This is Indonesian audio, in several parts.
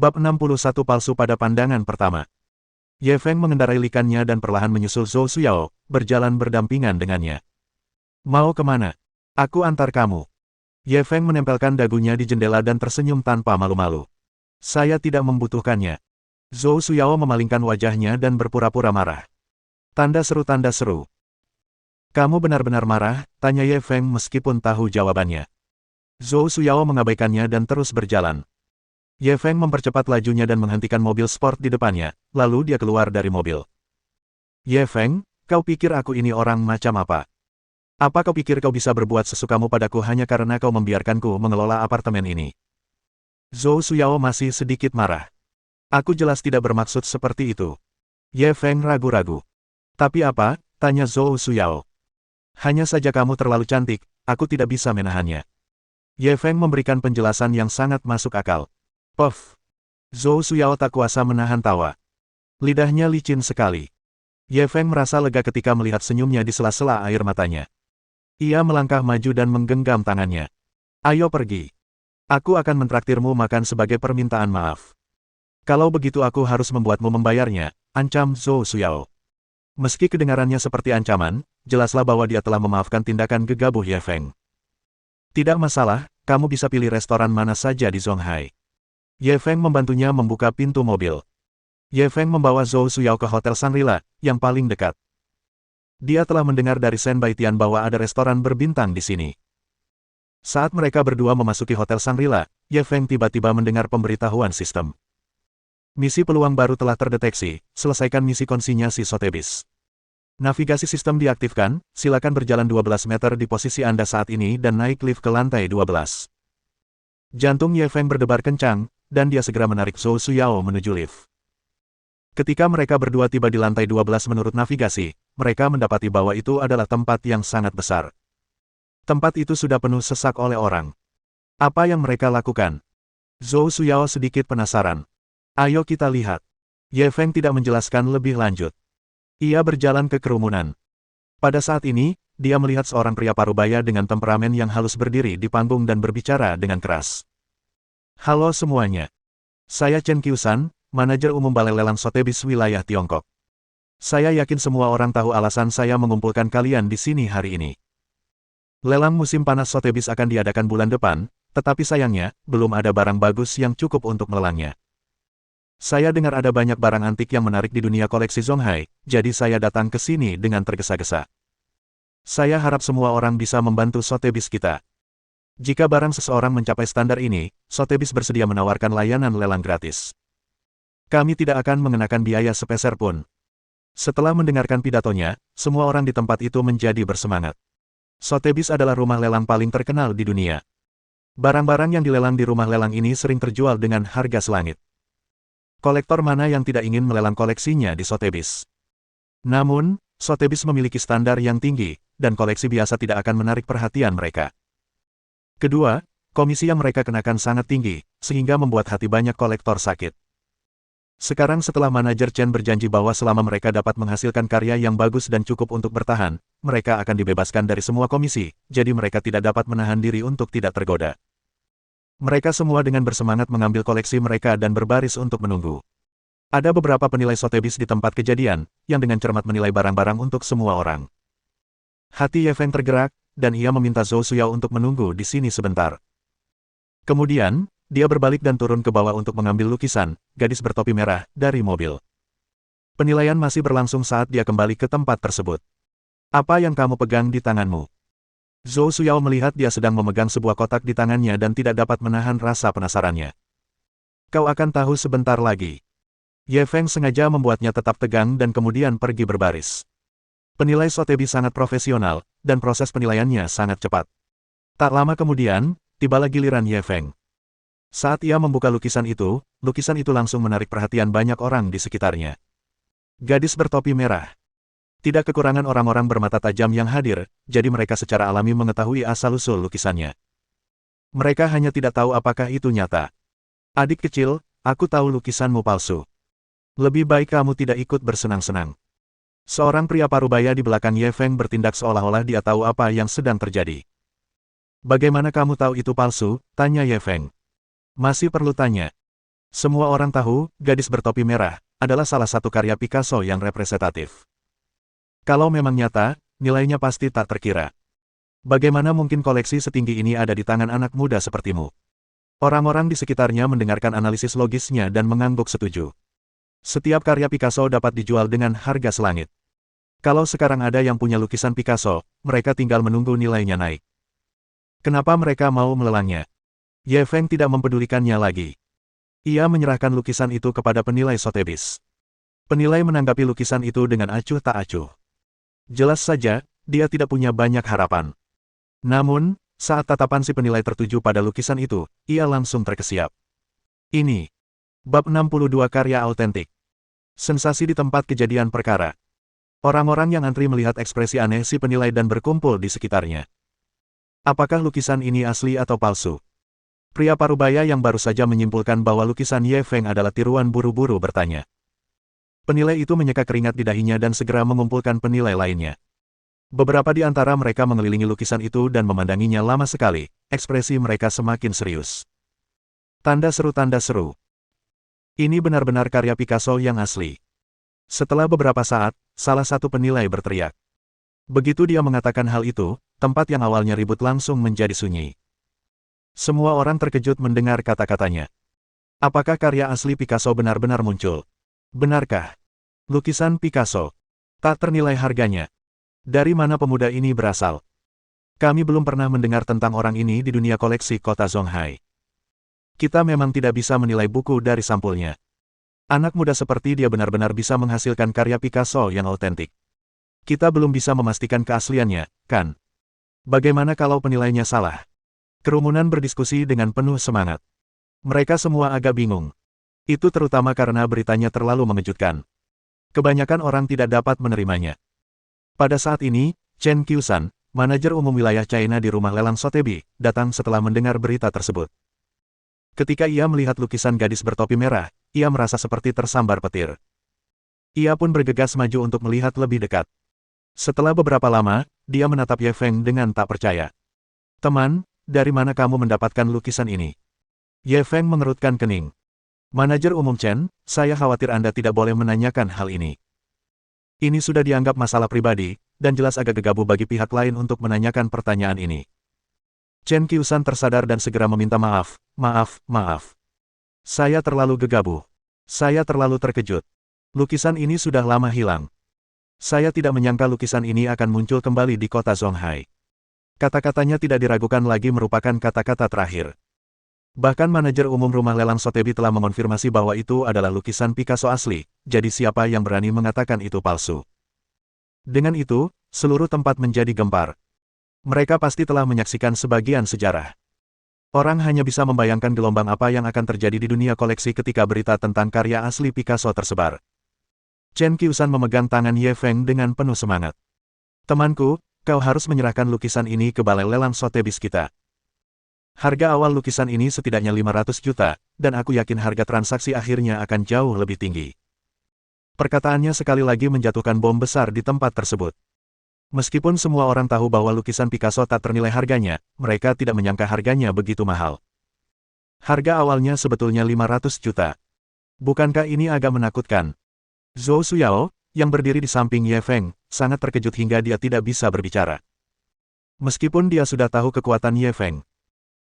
Bab 61 palsu pada pandangan pertama. Ye Feng mengendarai likannya dan perlahan menyusul Zhou Suyao, berjalan berdampingan dengannya. Mau kemana? Aku antar kamu. Ye Feng menempelkan dagunya di jendela dan tersenyum tanpa malu-malu. Saya tidak membutuhkannya. Zhou Suyao memalingkan wajahnya dan berpura-pura marah. Tanda seru. Kamu benar-benar marah? Tanya Ye Feng meskipun tahu jawabannya. Zhou Suyao mengabaikannya dan terus berjalan. Ye Feng mempercepat lajunya dan menghentikan mobil sport di depannya, lalu dia keluar dari mobil. Ye Feng, kau pikir aku ini orang macam apa? Apa kau pikir kau bisa berbuat sesukamu padaku hanya karena kau membiarkanku mengelola apartemen ini? Zhou Suyao masih sedikit marah. Aku jelas tidak bermaksud seperti itu. Ye Feng ragu-ragu. Tapi apa? Tanya Zhou Suyao. Hanya saja kamu terlalu cantik, aku tidak bisa menahannya. Ye Feng memberikan penjelasan yang sangat masuk akal. Puff. Zhou Suyao tak kuasa menahan tawa. Lidahnya licin sekali. Ye Feng merasa lega ketika melihat senyumnya di sela-sela air matanya. Ia melangkah maju dan menggenggam tangannya. Ayo pergi. Aku akan mentraktirmu makan sebagai permintaan maaf. Kalau begitu aku harus membuatmu membayarnya, ancam Zhou Suyao. Meski kedengarannya seperti ancaman, jelaslah bahwa dia telah memaafkan tindakan gegabah Ye Feng. Tidak masalah, kamu bisa pilih restoran mana saja di Zonghai. Ye Feng membantunya membuka pintu mobil. Ye Feng membawa Zhou Suyao ke Hotel Shangri-La, yang paling dekat. Dia telah mendengar dari Shen Baitian bahwa ada restoran berbintang di sini. Saat mereka berdua memasuki Hotel Shangri-La, Ye Feng tiba-tiba mendengar pemberitahuan sistem. Misi peluang baru telah terdeteksi, selesaikan misi konsinyasi Sotheby's. Navigasi sistem diaktifkan, silakan berjalan 12 meter di posisi Anda saat ini dan naik lift ke lantai 12. Jantung Ye Feng berdebar kencang, dan dia segera menarik Zhou Suyao menuju lift. Ketika mereka berdua tiba di lantai 12 menurut navigasi, mereka mendapati bahwa itu adalah tempat yang sangat besar. Tempat itu sudah penuh sesak oleh orang. Apa yang mereka lakukan? Zhou Suyao sedikit penasaran. Ayo kita lihat. Ye Feng tidak menjelaskan lebih lanjut. Ia berjalan ke kerumunan. Pada saat ini, dia melihat seorang pria parubaya dengan temperamen yang halus berdiri di panggung dan berbicara dengan keras. Halo semuanya. Saya Chen Qiusan, manajer umum Balai Lelang Sotheby's wilayah Tiongkok. Saya yakin semua orang tahu alasan saya mengumpulkan kalian di sini hari ini. Lelang musim panas Sotheby's akan diadakan bulan depan, tetapi sayangnya, belum ada barang bagus yang cukup untuk melelangnya. Saya dengar ada banyak barang antik yang menarik di dunia koleksi Zonghai, jadi saya datang ke sini dengan tergesa-gesa. Saya harap semua orang bisa membantu Sotheby's kita. Jika barang seseorang mencapai standar ini, Sotheby's bersedia menawarkan layanan lelang gratis. Kami tidak akan mengenakan biaya sepeser pun. Setelah mendengarkan pidatonya, semua orang di tempat itu menjadi bersemangat. Sotheby's adalah rumah lelang paling terkenal di dunia. Barang-barang yang dilelang di rumah lelang ini sering terjual dengan harga selangit. Kolektor mana yang tidak ingin melelang koleksinya di Sotheby's? Namun, Sotheby's memiliki standar yang tinggi, dan koleksi biasa tidak akan menarik perhatian mereka. Kedua, komisi yang mereka kenakan sangat tinggi, sehingga membuat hati banyak kolektor sakit. Sekarang setelah manajer Chen berjanji bahwa selama mereka dapat menghasilkan karya yang bagus dan cukup untuk bertahan, mereka akan dibebaskan dari semua komisi, jadi mereka tidak dapat menahan diri untuk tidak tergoda. Mereka semua dengan bersemangat mengambil koleksi mereka dan berbaris untuk menunggu. Ada beberapa penilai Sotheby's di tempat kejadian, yang dengan cermat menilai barang-barang untuk semua orang. Hati Ye Feng tergerak, dan ia meminta Zhou Suyao untuk menunggu di sini sebentar. Kemudian, dia berbalik dan turun ke bawah untuk mengambil lukisan, gadis bertopi merah, dari mobil. Penilaian masih berlangsung saat dia kembali ke tempat tersebut. Apa yang kamu pegang di tanganmu? Zhou Suyao melihat dia sedang memegang sebuah kotak di tangannya dan tidak dapat menahan rasa penasarannya. Kau akan tahu sebentar lagi. Ye Feng sengaja membuatnya tetap tegang dan kemudian pergi berbaris. Penilai Sotheby's sangat profesional, dan proses penilaiannya sangat cepat. Tak lama kemudian, tibalah giliran Ye Feng. Saat ia membuka lukisan itu langsung menarik perhatian banyak orang di sekitarnya. Gadis bertopi merah. Tidak kekurangan orang-orang bermata tajam yang hadir, jadi mereka secara alami mengetahui asal-usul lukisannya. Mereka hanya tidak tahu apakah itu nyata. Adik kecil, aku tahu lukisanmu palsu. Lebih baik kamu tidak ikut bersenang-senang. Seorang pria parubaya di belakang Ye Feng bertindak seolah-olah dia tahu apa yang sedang terjadi. Bagaimana kamu tahu itu palsu? Tanya Ye Feng. Masih perlu tanya. Semua orang tahu, gadis bertopi merah, adalah salah satu karya Picasso yang representatif. Kalau memang nyata, nilainya pasti tak terkira. Bagaimana mungkin koleksi setinggi ini ada di tangan anak muda sepertimu? Orang-orang di sekitarnya mendengarkan analisis logisnya dan mengangguk setuju. Setiap karya Picasso dapat dijual dengan harga selangit. Kalau sekarang ada yang punya lukisan Picasso, mereka tinggal menunggu nilainya naik. Kenapa mereka mau melelangnya? Ye Feng tidak mempedulikannya lagi. Ia menyerahkan lukisan itu kepada penilai Sotheby's. Penilai menanggapi lukisan itu dengan acuh tak acuh. Jelas saja, dia tidak punya banyak harapan. Namun, saat tatapan si penilai tertuju pada lukisan itu, ia langsung terkesiap. Ini. Bab 62 Karya Autentik. Sensasi di tempat kejadian perkara. Orang-orang yang antri melihat ekspresi aneh si penilai dan berkumpul di sekitarnya. Apakah lukisan ini asli atau palsu? Pria parubaya yang baru saja menyimpulkan bahwa lukisan Ye Feng adalah tiruan buru-buru bertanya. Penilai itu menyeka keringat di dahinya dan segera mengumpulkan penilai lainnya. Beberapa di antara mereka mengelilingi lukisan itu dan memandanginya lama sekali, ekspresi mereka semakin serius. Tanda seru. Ini benar-benar karya Picasso yang asli. Setelah beberapa saat, salah satu penilai berteriak. Begitu dia mengatakan hal itu, tempat yang awalnya ribut langsung menjadi sunyi. Semua orang terkejut mendengar kata-katanya. Apakah karya asli Picasso benar-benar muncul? Benarkah? Lukisan Picasso. Tak ternilai harganya. Dari mana pemuda ini berasal? Kami belum pernah mendengar tentang orang ini di dunia koleksi kota Zonghai. Kita memang tidak bisa menilai buku dari sampulnya. Anak muda seperti dia benar-benar bisa menghasilkan karya Picasso yang autentik. Kita belum bisa memastikan keasliannya, kan? Bagaimana kalau penilainya salah? Kerumunan berdiskusi dengan penuh semangat. Mereka semua agak bingung. Itu terutama karena beritanya terlalu mengejutkan. Kebanyakan orang tidak dapat menerimanya. Pada saat ini, Chen Qiusan, manajer umum wilayah China di rumah lelang Sotheby, datang setelah mendengar berita tersebut. Ketika ia melihat lukisan gadis bertopi merah, ia merasa seperti tersambar petir. Ia pun bergegas maju untuk melihat lebih dekat. Setelah beberapa lama, dia menatap Ye Feng dengan tak percaya. Teman, dari mana kamu mendapatkan lukisan ini? Ye Feng mengerutkan kening. Manajer umum Chen, saya khawatir Anda tidak boleh menanyakan hal ini. Ini sudah dianggap masalah pribadi, dan jelas agak gegabah bagi pihak lain untuk menanyakan pertanyaan ini. Chen Qiusan tersadar dan segera meminta maaf. Maaf. Saya terlalu gegabah. Saya terlalu terkejut. Lukisan ini sudah lama hilang. Saya tidak menyangka lukisan ini akan muncul kembali di kota Zonghai. Kata-katanya tidak diragukan lagi merupakan kata-kata terakhir. Bahkan manajer umum rumah lelang Sotheby telah mengonfirmasi bahwa itu adalah lukisan Picasso asli, jadi siapa yang berani mengatakan itu palsu? Dengan itu, seluruh tempat menjadi gempar. Mereka pasti telah menyaksikan sebagian sejarah. Orang hanya bisa membayangkan gelombang apa yang akan terjadi di dunia koleksi ketika berita tentang karya asli Picasso tersebar. Chen Qiusan memegang tangan Ye Feng dengan penuh semangat. Temanku, kau harus menyerahkan lukisan ini ke balai lelang Sotheby's kita. Harga awal lukisan ini setidaknya 500 juta, dan aku yakin harga transaksi akhirnya akan jauh lebih tinggi. Perkataannya sekali lagi menjatuhkan bom besar di tempat tersebut. Meskipun semua orang tahu bahwa lukisan Picasso tak ternilai harganya, mereka tidak menyangka harganya begitu mahal. Harga awalnya sebetulnya 500 juta. Bukankah ini agak menakutkan? Zhou Suyao, yang berdiri di samping Ye Feng, sangat terkejut hingga dia tidak bisa berbicara. Meskipun dia sudah tahu kekuatan Ye Feng.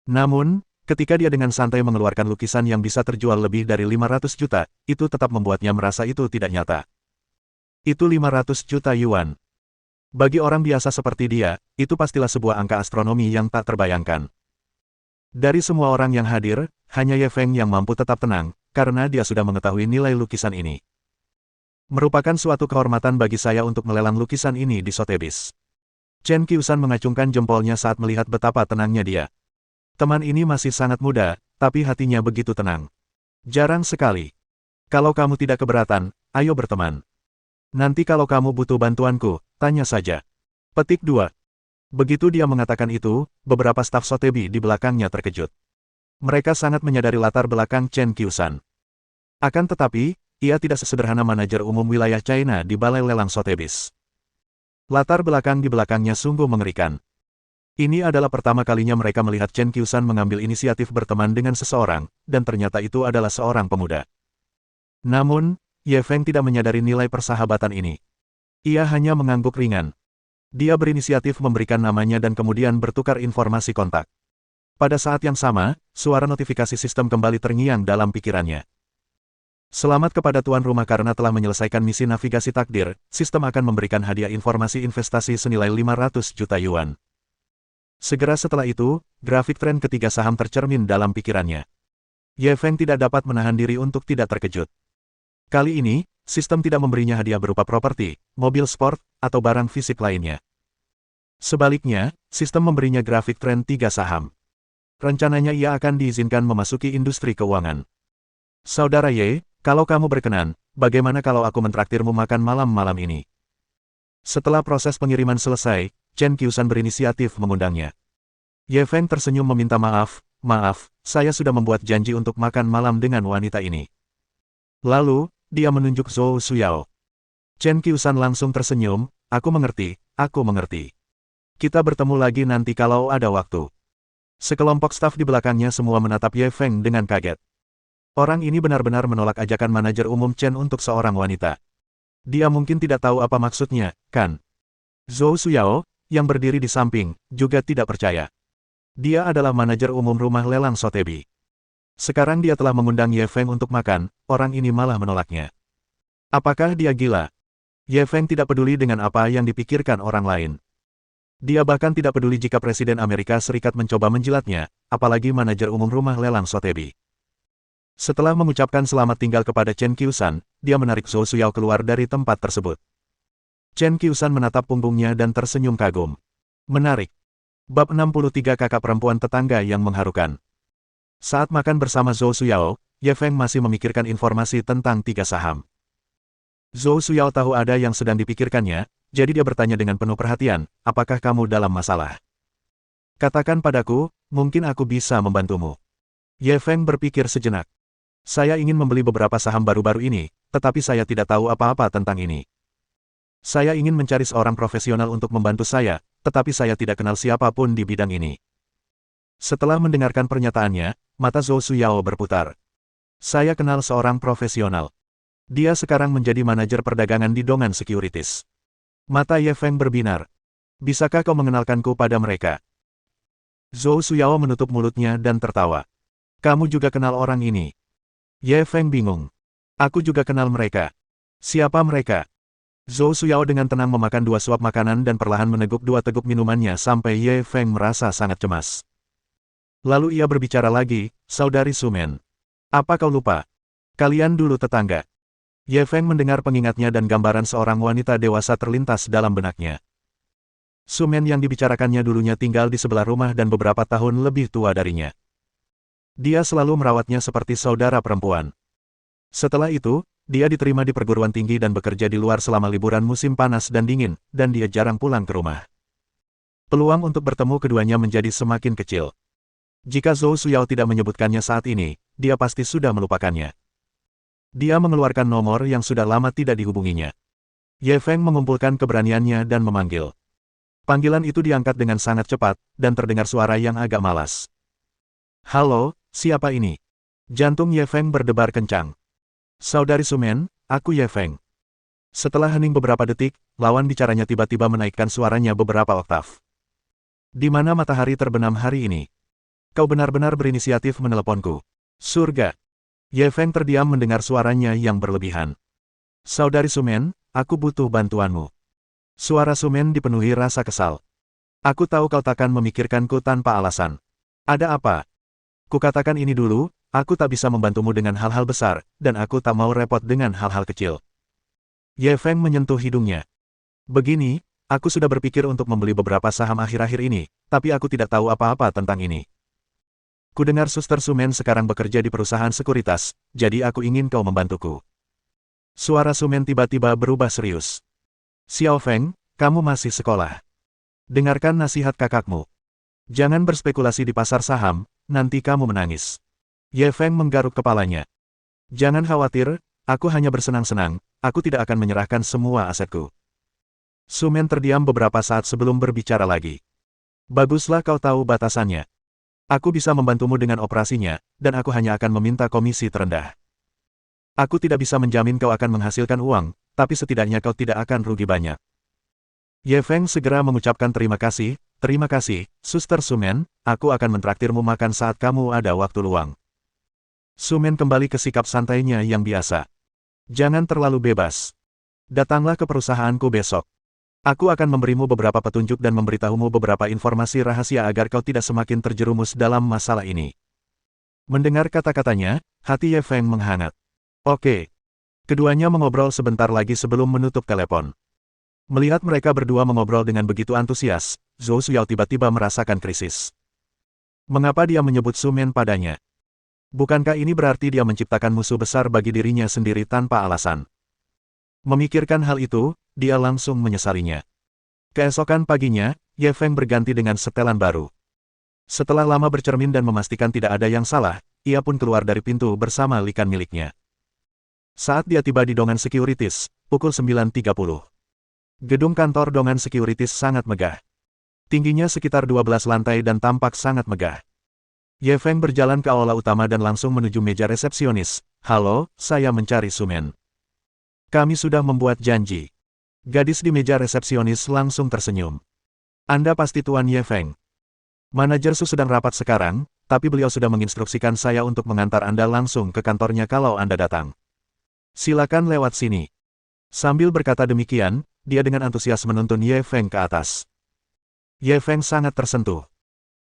Namun, ketika dia dengan santai mengeluarkan lukisan yang bisa terjual lebih dari 500 juta, itu tetap membuatnya merasa itu tidak nyata. Itu 500 juta yuan. Bagi orang biasa seperti dia, itu pastilah sebuah angka astronomi yang tak terbayangkan. Dari semua orang yang hadir, hanya Ye Feng yang mampu tetap tenang, karena dia sudah mengetahui nilai lukisan ini. Merupakan suatu kehormatan bagi saya untuk melelang lukisan ini di Sotheby's. Chen Qiusan mengacungkan jempolnya saat melihat betapa tenangnya dia. Teman ini masih sangat muda, tapi hatinya begitu tenang. Jarang sekali. Kalau kamu tidak keberatan, ayo berteman. Nanti kalau kamu butuh bantuanku, tanya saja. Petik 2. Begitu dia mengatakan itu, beberapa staf Sotheby di belakangnya terkejut. Mereka sangat menyadari latar belakang Chen Qiusan. Akan tetapi, ia tidak sesederhana manajer umum wilayah China di balai lelang Sotheby's. Latar belakang di belakangnya sungguh mengerikan. Ini adalah pertama kalinya mereka melihat Chen Qiusan mengambil inisiatif berteman dengan seseorang, dan ternyata itu adalah seorang pemuda. Namun, Ye Feng tidak menyadari nilai persahabatan ini. Ia hanya mengangguk ringan. Dia berinisiatif memberikan namanya dan kemudian bertukar informasi kontak. Pada saat yang sama, suara notifikasi sistem kembali terngiang dalam pikirannya. Selamat kepada tuan rumah karena telah menyelesaikan misi navigasi takdir, sistem akan memberikan hadiah informasi investasi senilai 500 juta yuan. Segera setelah itu, grafik tren ketiga saham tercermin dalam pikirannya. Ye Feng tidak dapat menahan diri untuk tidak terkejut. Kali ini, sistem tidak memberinya hadiah berupa properti, mobil sport, atau barang fisik lainnya. Sebaliknya, sistem memberinya grafik tren tiga saham. Rencananya ia akan diizinkan memasuki industri keuangan. Saudara Ye, kalau kamu berkenan, bagaimana kalau aku mentraktirmu makan malam-malam ini? Setelah proses pengiriman selesai, Chen Qiusan berinisiatif mengundangnya. Ye Feng tersenyum meminta maaf, saya sudah membuat janji untuk makan malam dengan wanita ini. Lalu, dia menunjuk Zhou Suyao. Chen Qiusan langsung tersenyum, aku mengerti. Kita bertemu lagi nanti kalau ada waktu. Sekelompok staf di belakangnya semua menatap Ye Feng dengan kaget. Orang ini benar-benar menolak ajakan manajer umum Chen untuk seorang wanita. Dia mungkin tidak tahu apa maksudnya, kan? Zhou Suyao, yang berdiri di samping, juga tidak percaya. Dia adalah manajer umum rumah lelang Sotheby. Sekarang dia telah mengundang Ye Feng untuk makan, orang ini malah menolaknya. Apakah dia gila? Ye Feng tidak peduli dengan apa yang dipikirkan orang lain. Dia bahkan tidak peduli jika Presiden Amerika Serikat mencoba menjilatnya, apalagi manajer umum rumah lelang Sotheby. Setelah mengucapkan selamat tinggal kepada Chen Qiusan, dia menarik Zhou Suyao keluar dari tempat tersebut. Chen Qiusan menatap punggungnya dan tersenyum kagum. Menarik. Bab 63 Kakak Perempuan Tetangga yang Mengharukan. Saat makan bersama Zhou Suyao, Ye Feng masih memikirkan informasi tentang tiga saham. Zhou Suyao tahu ada yang sedang dipikirkannya, jadi dia bertanya dengan penuh perhatian, apakah kamu dalam masalah? Katakan padaku, mungkin aku bisa membantumu. Ye Feng berpikir sejenak. Saya ingin membeli beberapa saham baru-baru ini, tetapi saya tidak tahu apa-apa tentang ini. Saya ingin mencari seorang profesional untuk membantu saya, tetapi saya tidak kenal siapapun di bidang ini. Setelah mendengarkan pernyataannya, mata Zhou Suyao berputar. Saya kenal seorang profesional. Dia sekarang menjadi manajer perdagangan di Dongan Securities. Mata Ye Feng berbinar. Bisakah kau mengenalkanku pada mereka? Zhou Suyao menutup mulutnya dan tertawa. Kamu juga kenal orang ini? Ye Feng bingung. Aku juga kenal mereka. Siapa mereka? Zhou Suyao dengan tenang memakan dua suap makanan dan perlahan meneguk dua teguk minumannya sampai Ye Feng merasa sangat cemas. Lalu ia berbicara lagi, Saudari Sumen. Apa kau lupa? Kalian dulu tetangga. Ye Feng mendengar pengingatnya dan gambaran seorang wanita dewasa terlintas dalam benaknya. Sumen yang dibicarakannya dulunya tinggal di sebelah rumah dan beberapa tahun lebih tua darinya. Dia selalu merawatnya seperti saudara perempuan. Setelah itu, dia diterima di perguruan tinggi dan bekerja di luar selama liburan musim panas dan dingin, dan dia jarang pulang ke rumah. Peluang untuk bertemu keduanya menjadi semakin kecil. Jika Zhou Suyao tidak menyebutkannya saat ini, dia pasti sudah melupakannya. Dia mengeluarkan nomor yang sudah lama tidak dihubunginya. Ye Feng mengumpulkan keberaniannya dan memanggil. Panggilan itu diangkat dengan sangat cepat, dan terdengar suara yang agak malas. Halo, siapa ini? Jantung Ye Feng berdebar kencang. Saudari Sumen, aku Ye Feng. Setelah hening beberapa detik, lawan bicaranya tiba-tiba menaikkan suaranya beberapa oktav. Di mana matahari terbenam hari ini? Kau benar-benar berinisiatif meneleponku. Surga. Ye Feng terdiam mendengar suaranya yang berlebihan. Saudari Sumen, aku butuh bantuanmu. Suara Sumen dipenuhi rasa kesal. Aku tahu kau takkan memikirkanku tanpa alasan. Ada apa? Kukatakan ini dulu, aku tak bisa membantumu dengan hal-hal besar, dan aku tak mau repot dengan hal-hal kecil. Ye Feng menyentuh hidungnya. Begini, aku sudah berpikir untuk membeli beberapa saham akhir-akhir ini, tapi aku tidak tahu apa-apa tentang ini. Kudengar Suster Sumen sekarang bekerja di perusahaan sekuritas, jadi aku ingin kau membantuku. Suara Sumen tiba-tiba berubah serius. Xiao Feng, kamu masih sekolah. Dengarkan nasihat kakakmu. Jangan berspekulasi di pasar saham, nanti kamu menangis. Ye Feng menggaruk kepalanya. Jangan khawatir, aku hanya bersenang-senang, aku tidak akan menyerahkan semua asetku. Sumen terdiam beberapa saat sebelum berbicara lagi. Baguslah kau tahu batasannya. Aku bisa membantumu dengan operasinya, dan aku hanya akan meminta komisi terendah. Aku tidak bisa menjamin kau akan menghasilkan uang, tapi setidaknya kau tidak akan rugi banyak. Ye Feng segera mengucapkan terima kasih, Suster Sumen, aku akan mentraktirmu makan saat kamu ada waktu luang. Sumen kembali ke sikap santainya yang biasa. Jangan terlalu bebas. Datanglah ke perusahaanku besok. Aku akan memberimu beberapa petunjuk dan memberitahumu beberapa informasi rahasia agar kau tidak semakin terjerumus dalam masalah ini. Mendengar kata-katanya, hati Ye Feng menghangat. Oke. Keduanya mengobrol sebentar lagi sebelum menutup telepon. Melihat mereka berdua mengobrol dengan begitu antusias, Zhou Suyao tiba-tiba merasakan krisis. Mengapa dia menyebut Sumen padanya? Bukankah ini berarti dia menciptakan musuh besar bagi dirinya sendiri tanpa alasan? Memikirkan hal itu, dia langsung menyesalinya. Keesokan paginya, Ye Feng berganti dengan setelan baru. Setelah lama bercermin dan memastikan tidak ada yang salah, ia pun keluar dari pintu bersama likan miliknya. Saat dia tiba di Dongan Securities, pukul 9.30. Gedung kantor Dongan Securities sangat megah. Tingginya sekitar 12 lantai dan tampak sangat megah. Ye Feng berjalan ke aula utama dan langsung menuju meja resepsionis. Halo, saya mencari Sumen. Kami sudah membuat janji. Gadis di meja resepsionis langsung tersenyum. Anda pasti Tuan Ye Feng. Manajer Su sedang rapat sekarang, tapi beliau sudah menginstruksikan saya untuk mengantar Anda langsung ke kantornya kalau Anda datang. Silakan lewat sini. Sambil berkata demikian, dia dengan antusias menuntun Ye Feng ke atas. Ye Feng sangat tersentuh.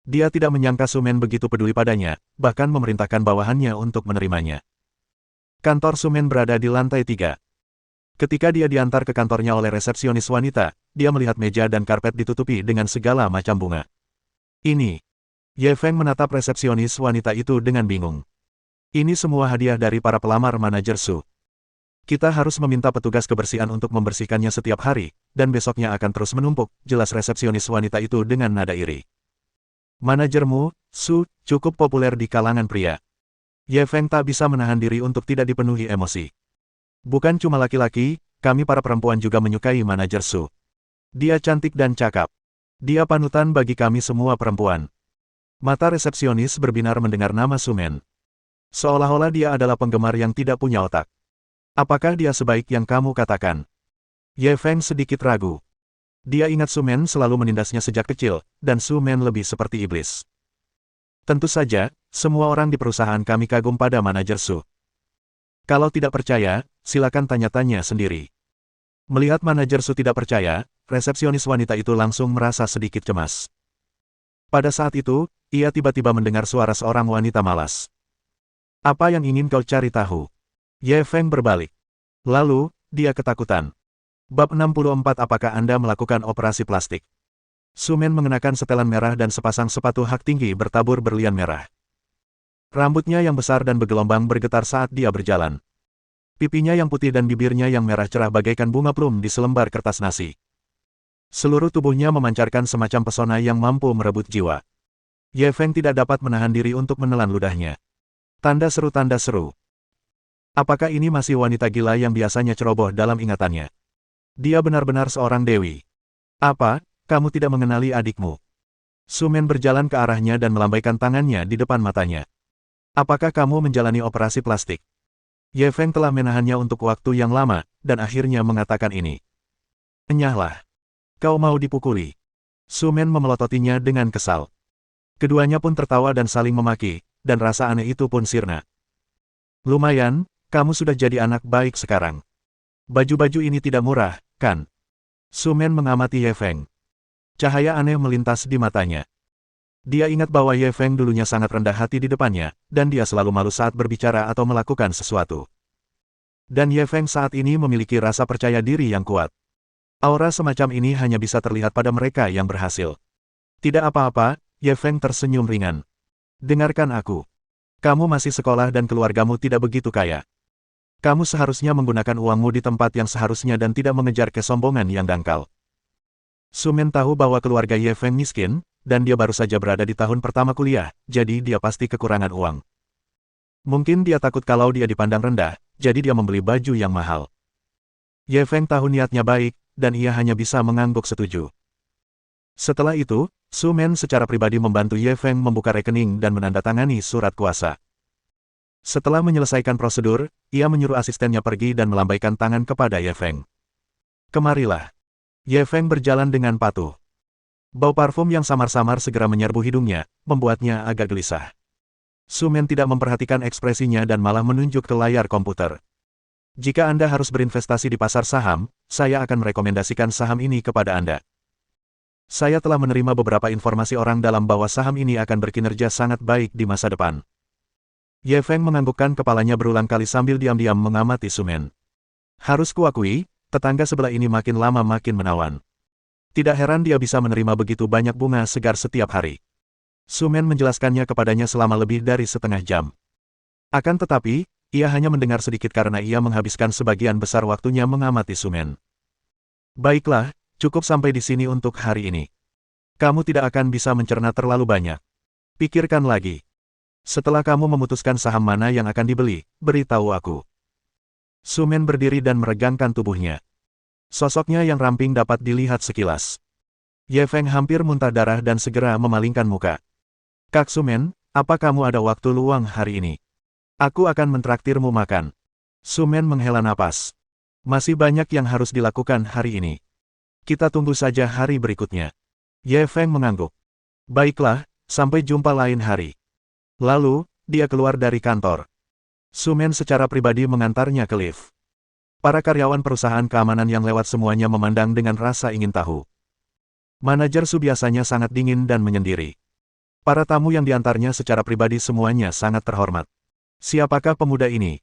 Dia tidak menyangka Sumen begitu peduli padanya, bahkan memerintahkan bawahannya untuk menerimanya. Kantor Sumen berada di lantai 3. Ketika dia diantar ke kantornya oleh resepsionis wanita, dia melihat meja dan karpet ditutupi dengan segala macam bunga. Ini. Ye Feng menatap resepsionis wanita itu dengan bingung. Ini semua hadiah dari para pelamar manajer Su. Kita harus meminta petugas kebersihan untuk membersihkannya setiap hari, dan besoknya akan terus menumpuk, jelas resepsionis wanita itu dengan nada iri. Manajermu, Su, cukup populer di kalangan pria. Ye Feng tak bisa menahan diri untuk tidak dipenuhi emosi. Bukan cuma laki-laki, kami para perempuan juga menyukai manajer Su. Dia cantik dan cakap. Dia panutan bagi kami semua perempuan. Mata resepsionis berbinar mendengar nama Sumen. Seolah-olah dia adalah penggemar yang tidak punya otak. Apakah dia sebaik yang kamu katakan? Ye Feng sedikit ragu. Dia ingat Sumen selalu menindasnya sejak kecil, dan Sumen lebih seperti iblis. Tentu saja, semua orang di perusahaan kami kagum pada manajer Su. Kalau tidak percaya, silakan tanya-tanya sendiri. Melihat manajer Su tidak percaya, resepsionis wanita itu langsung merasa sedikit cemas. Pada saat itu, ia tiba-tiba mendengar suara seorang wanita malas. Apa yang ingin kau cari tahu? Ye Feng berbalik. Lalu, dia ketakutan. Bab 64. Apakah Anda melakukan operasi plastik? Sumen mengenakan setelan merah dan sepasang sepatu hak tinggi bertabur berlian merah. Rambutnya yang besar dan bergelombang bergetar saat dia berjalan. Pipinya yang putih dan bibirnya yang merah cerah bagaikan bunga plum di selembar kertas nasi. Seluruh tubuhnya memancarkan semacam pesona yang mampu merebut jiwa. Ye Feng tidak dapat menahan diri untuk menelan ludahnya. Tanda seru. Apakah ini masih wanita gila yang biasanya ceroboh dalam ingatannya? Dia benar-benar seorang dewi. Apa, kamu tidak mengenali adikmu? Sumen berjalan ke arahnya dan melambaikan tangannya di depan matanya. Apakah kamu menjalani operasi plastik? Ye Feng telah menahannya untuk waktu yang lama, dan akhirnya mengatakan ini. Enyahlah. Kau mau dipukuli. Sumen memelototinya dengan kesal. Keduanya pun tertawa dan saling memaki, dan rasa aneh itu pun sirna. Lumayan, kamu sudah jadi anak baik sekarang. Baju-baju ini tidak murah, kan? Sumen mengamati Ye Feng. Cahaya aneh melintas di matanya. Dia ingat bahwa Ye Feng dulunya sangat rendah hati di depannya, dan dia selalu malu saat berbicara atau melakukan sesuatu. Dan Ye Feng saat ini memiliki rasa percaya diri yang kuat. Aura semacam ini hanya bisa terlihat pada mereka yang berhasil. Tidak apa-apa, Ye Feng tersenyum ringan. Dengarkan aku. Kamu masih sekolah dan keluargamu tidak begitu kaya. Kamu seharusnya menggunakan uangmu di tempat yang seharusnya dan tidak mengejar kesombongan yang dangkal. Sumen tahu bahwa keluarga Ye Feng miskin, dan dia baru saja berada di tahun pertama kuliah, jadi dia pasti kekurangan uang. Mungkin dia takut kalau dia dipandang rendah, jadi dia membeli baju yang mahal. Ye Feng tahu niatnya baik, dan ia hanya bisa mengangguk setuju. Setelah itu, Su Men secara pribadi membantu Ye Feng membuka rekening dan menandatangani surat kuasa. Setelah menyelesaikan prosedur, ia menyuruh asistennya pergi dan melambaikan tangan kepada Ye Feng. Kemarilah. Ye Feng berjalan dengan patuh. Bau parfum yang samar-samar segera menyerbu hidungnya, membuatnya agak gelisah. Su Men tidak memperhatikan ekspresinya dan malah menunjuk ke layar komputer. Jika Anda harus berinvestasi di pasar saham, saya akan merekomendasikan saham ini kepada Anda. Saya telah menerima beberapa informasi orang dalam bahwa saham ini akan berkinerja sangat baik di masa depan. Ye Feng menganggukkan kepalanya berulang kali sambil diam-diam mengamati Su Men. Harus kuakui, tetangga sebelah ini makin lama makin menawan. Tidak heran dia bisa menerima begitu banyak bunga segar setiap hari. Su Men menjelaskannya kepadanya selama lebih dari setengah jam. Akan tetapi, ia hanya mendengar sedikit karena ia menghabiskan sebagian besar waktunya mengamati Su Men. Baiklah, cukup sampai di sini untuk hari ini. Kamu tidak akan bisa mencerna terlalu banyak. Pikirkan lagi. Setelah kamu memutuskan saham mana yang akan dibeli, beritahu aku. Su Men berdiri dan meregangkan tubuhnya. Sosoknya yang ramping dapat dilihat sekilas. Ye Feng hampir muntah darah dan segera memalingkan muka. Kak Su Men, apa kamu ada waktu luang hari ini? Aku akan mentraktirmu makan. Su Men menghela napas. Masih banyak yang harus dilakukan hari ini. Kita tunggu saja hari berikutnya. Ye Feng mengangguk. Baiklah, sampai jumpa lain hari. Lalu, dia keluar dari kantor. Su Men secara pribadi mengantarnya ke lift. Para karyawan perusahaan keamanan yang lewat semuanya memandang dengan rasa ingin tahu. Manajer Su biasanya sangat dingin dan menyendiri. Para tamu yang diantarnya secara pribadi semuanya sangat terhormat. Siapakah pemuda ini?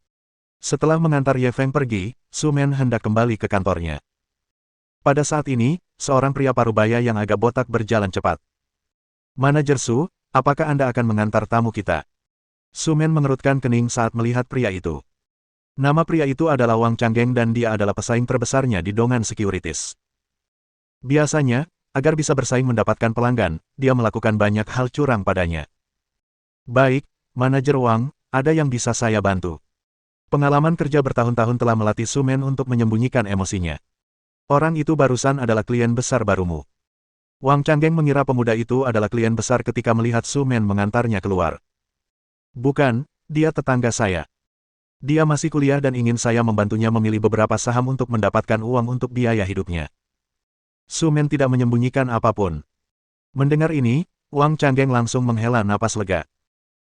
Setelah mengantar Ye Feng pergi, Su Men hendak kembali ke kantornya. Pada saat ini, seorang pria parubaya yang agak botak berjalan cepat. Manajer Su, apakah Anda akan mengantar tamu kita? Su Men mengerutkan kening saat melihat pria itu. Nama pria itu adalah Wang Changgeng dan dia adalah pesaing terbesarnya di Dongan Securities. Biasanya, agar bisa bersaing mendapatkan pelanggan, dia melakukan banyak hal curang padanya. Baik, Manajer Wang, ada yang bisa saya bantu. Pengalaman kerja bertahun-tahun telah melatih Su Men untuk menyembunyikan emosinya. Orang itu barusan adalah klien besar barumu. Wang Changgeng mengira pemuda itu adalah klien besar ketika melihat Su Men mengantarnya keluar. Bukan, dia tetangga saya. Dia masih kuliah dan ingin saya membantunya memilih beberapa saham untuk mendapatkan uang untuk biaya hidupnya. Su Men tidak menyembunyikan apapun. Mendengar ini, Wang Changgeng langsung menghela napas lega.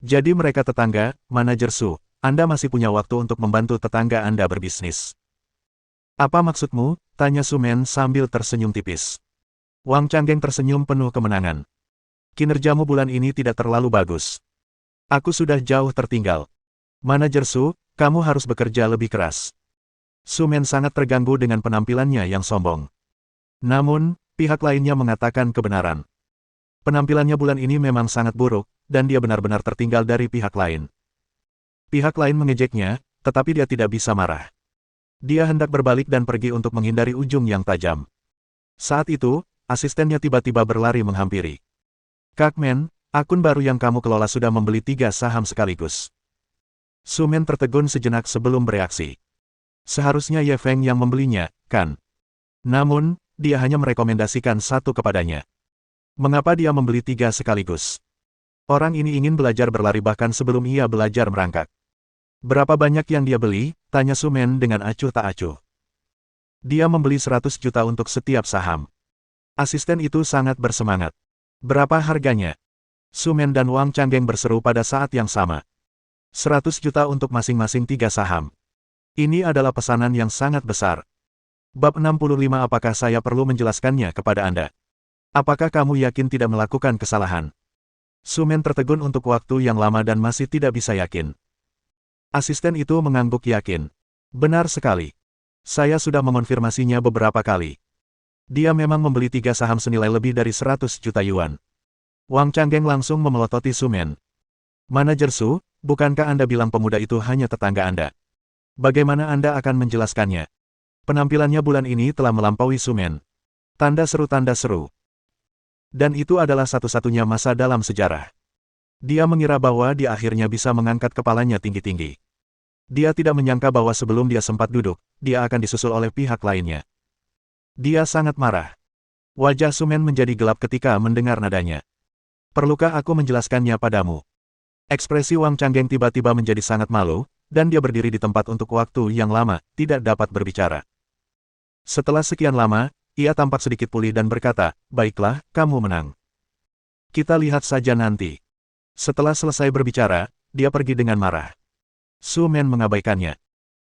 Jadi mereka tetangga, Manajer Su, Anda masih punya waktu untuk membantu tetangga Anda berbisnis. Apa maksudmu? Tanya Su Men sambil tersenyum tipis. Wang Changgeng tersenyum penuh kemenangan. Kinerjamu bulan ini tidak terlalu bagus. Aku sudah jauh tertinggal. Manajer Su, kamu harus bekerja lebih keras. Su Men sangat terganggu dengan penampilannya yang sombong. Namun, pihak lainnya mengatakan kebenaran. Penampilannya bulan ini memang sangat buruk, dan dia benar-benar tertinggal dari pihak lain. Pihak lain mengejeknya, tetapi dia tidak bisa marah. Dia hendak berbalik dan pergi untuk menghindari ujung yang tajam. Saat itu, asistennya tiba-tiba berlari menghampiri. Kak Men, akun baru yang kamu kelola sudah membeli 3 saham sekaligus. Su Men tertegun sejenak sebelum bereaksi. Seharusnya Ye Feng yang membelinya, kan? Namun, dia hanya merekomendasikan satu kepadanya. Mengapa dia membeli 3 sekaligus? Orang ini ingin belajar berlari bahkan sebelum ia belajar merangkak. Berapa banyak yang dia beli? Tanya Su Men dengan acuh tak acuh. Dia membeli 100 juta untuk setiap saham. Asisten itu sangat bersemangat. Berapa harganya? Su Men dan Wang Changgeng berseru pada saat yang sama. 100 juta untuk masing-masing 3 saham. Ini adalah pesanan yang sangat besar. Bab 65. Apakah saya perlu menjelaskannya kepada Anda? Apakah kamu yakin tidak melakukan kesalahan? Su Men tertegun untuk waktu yang lama dan masih tidak bisa yakin. Asisten itu mengangguk yakin. Benar sekali. Saya sudah mengonfirmasinya beberapa kali. Dia memang membeli 3 saham senilai lebih dari 100 juta yuan. Wang Changgeng langsung memelototi Su Men. Manajer Su, bukankah Anda bilang pemuda itu hanya tetangga Anda? Bagaimana Anda akan menjelaskannya? Penampilannya bulan ini telah melampaui Su Men. Tanda seru tanda seru. Dan itu adalah satu-satunya masa dalam sejarah. Dia mengira bahwa dia akhirnya bisa mengangkat kepalanya tinggi-tinggi. Dia tidak menyangka bahwa sebelum dia sempat duduk, dia akan disusul oleh pihak lainnya. Dia sangat marah. Wajah Sumen menjadi gelap ketika mendengar nadanya. Perlukah aku menjelaskannya padamu? Ekspresi Wang Changgeng tiba-tiba menjadi sangat malu, dan dia berdiri di tempat untuk waktu yang lama, tidak dapat berbicara. Setelah sekian lama, ia tampak sedikit pulih dan berkata, "Baiklah, kamu menang. Kita lihat saja nanti." Setelah selesai berbicara, dia pergi dengan marah. Su Men mengabaikannya.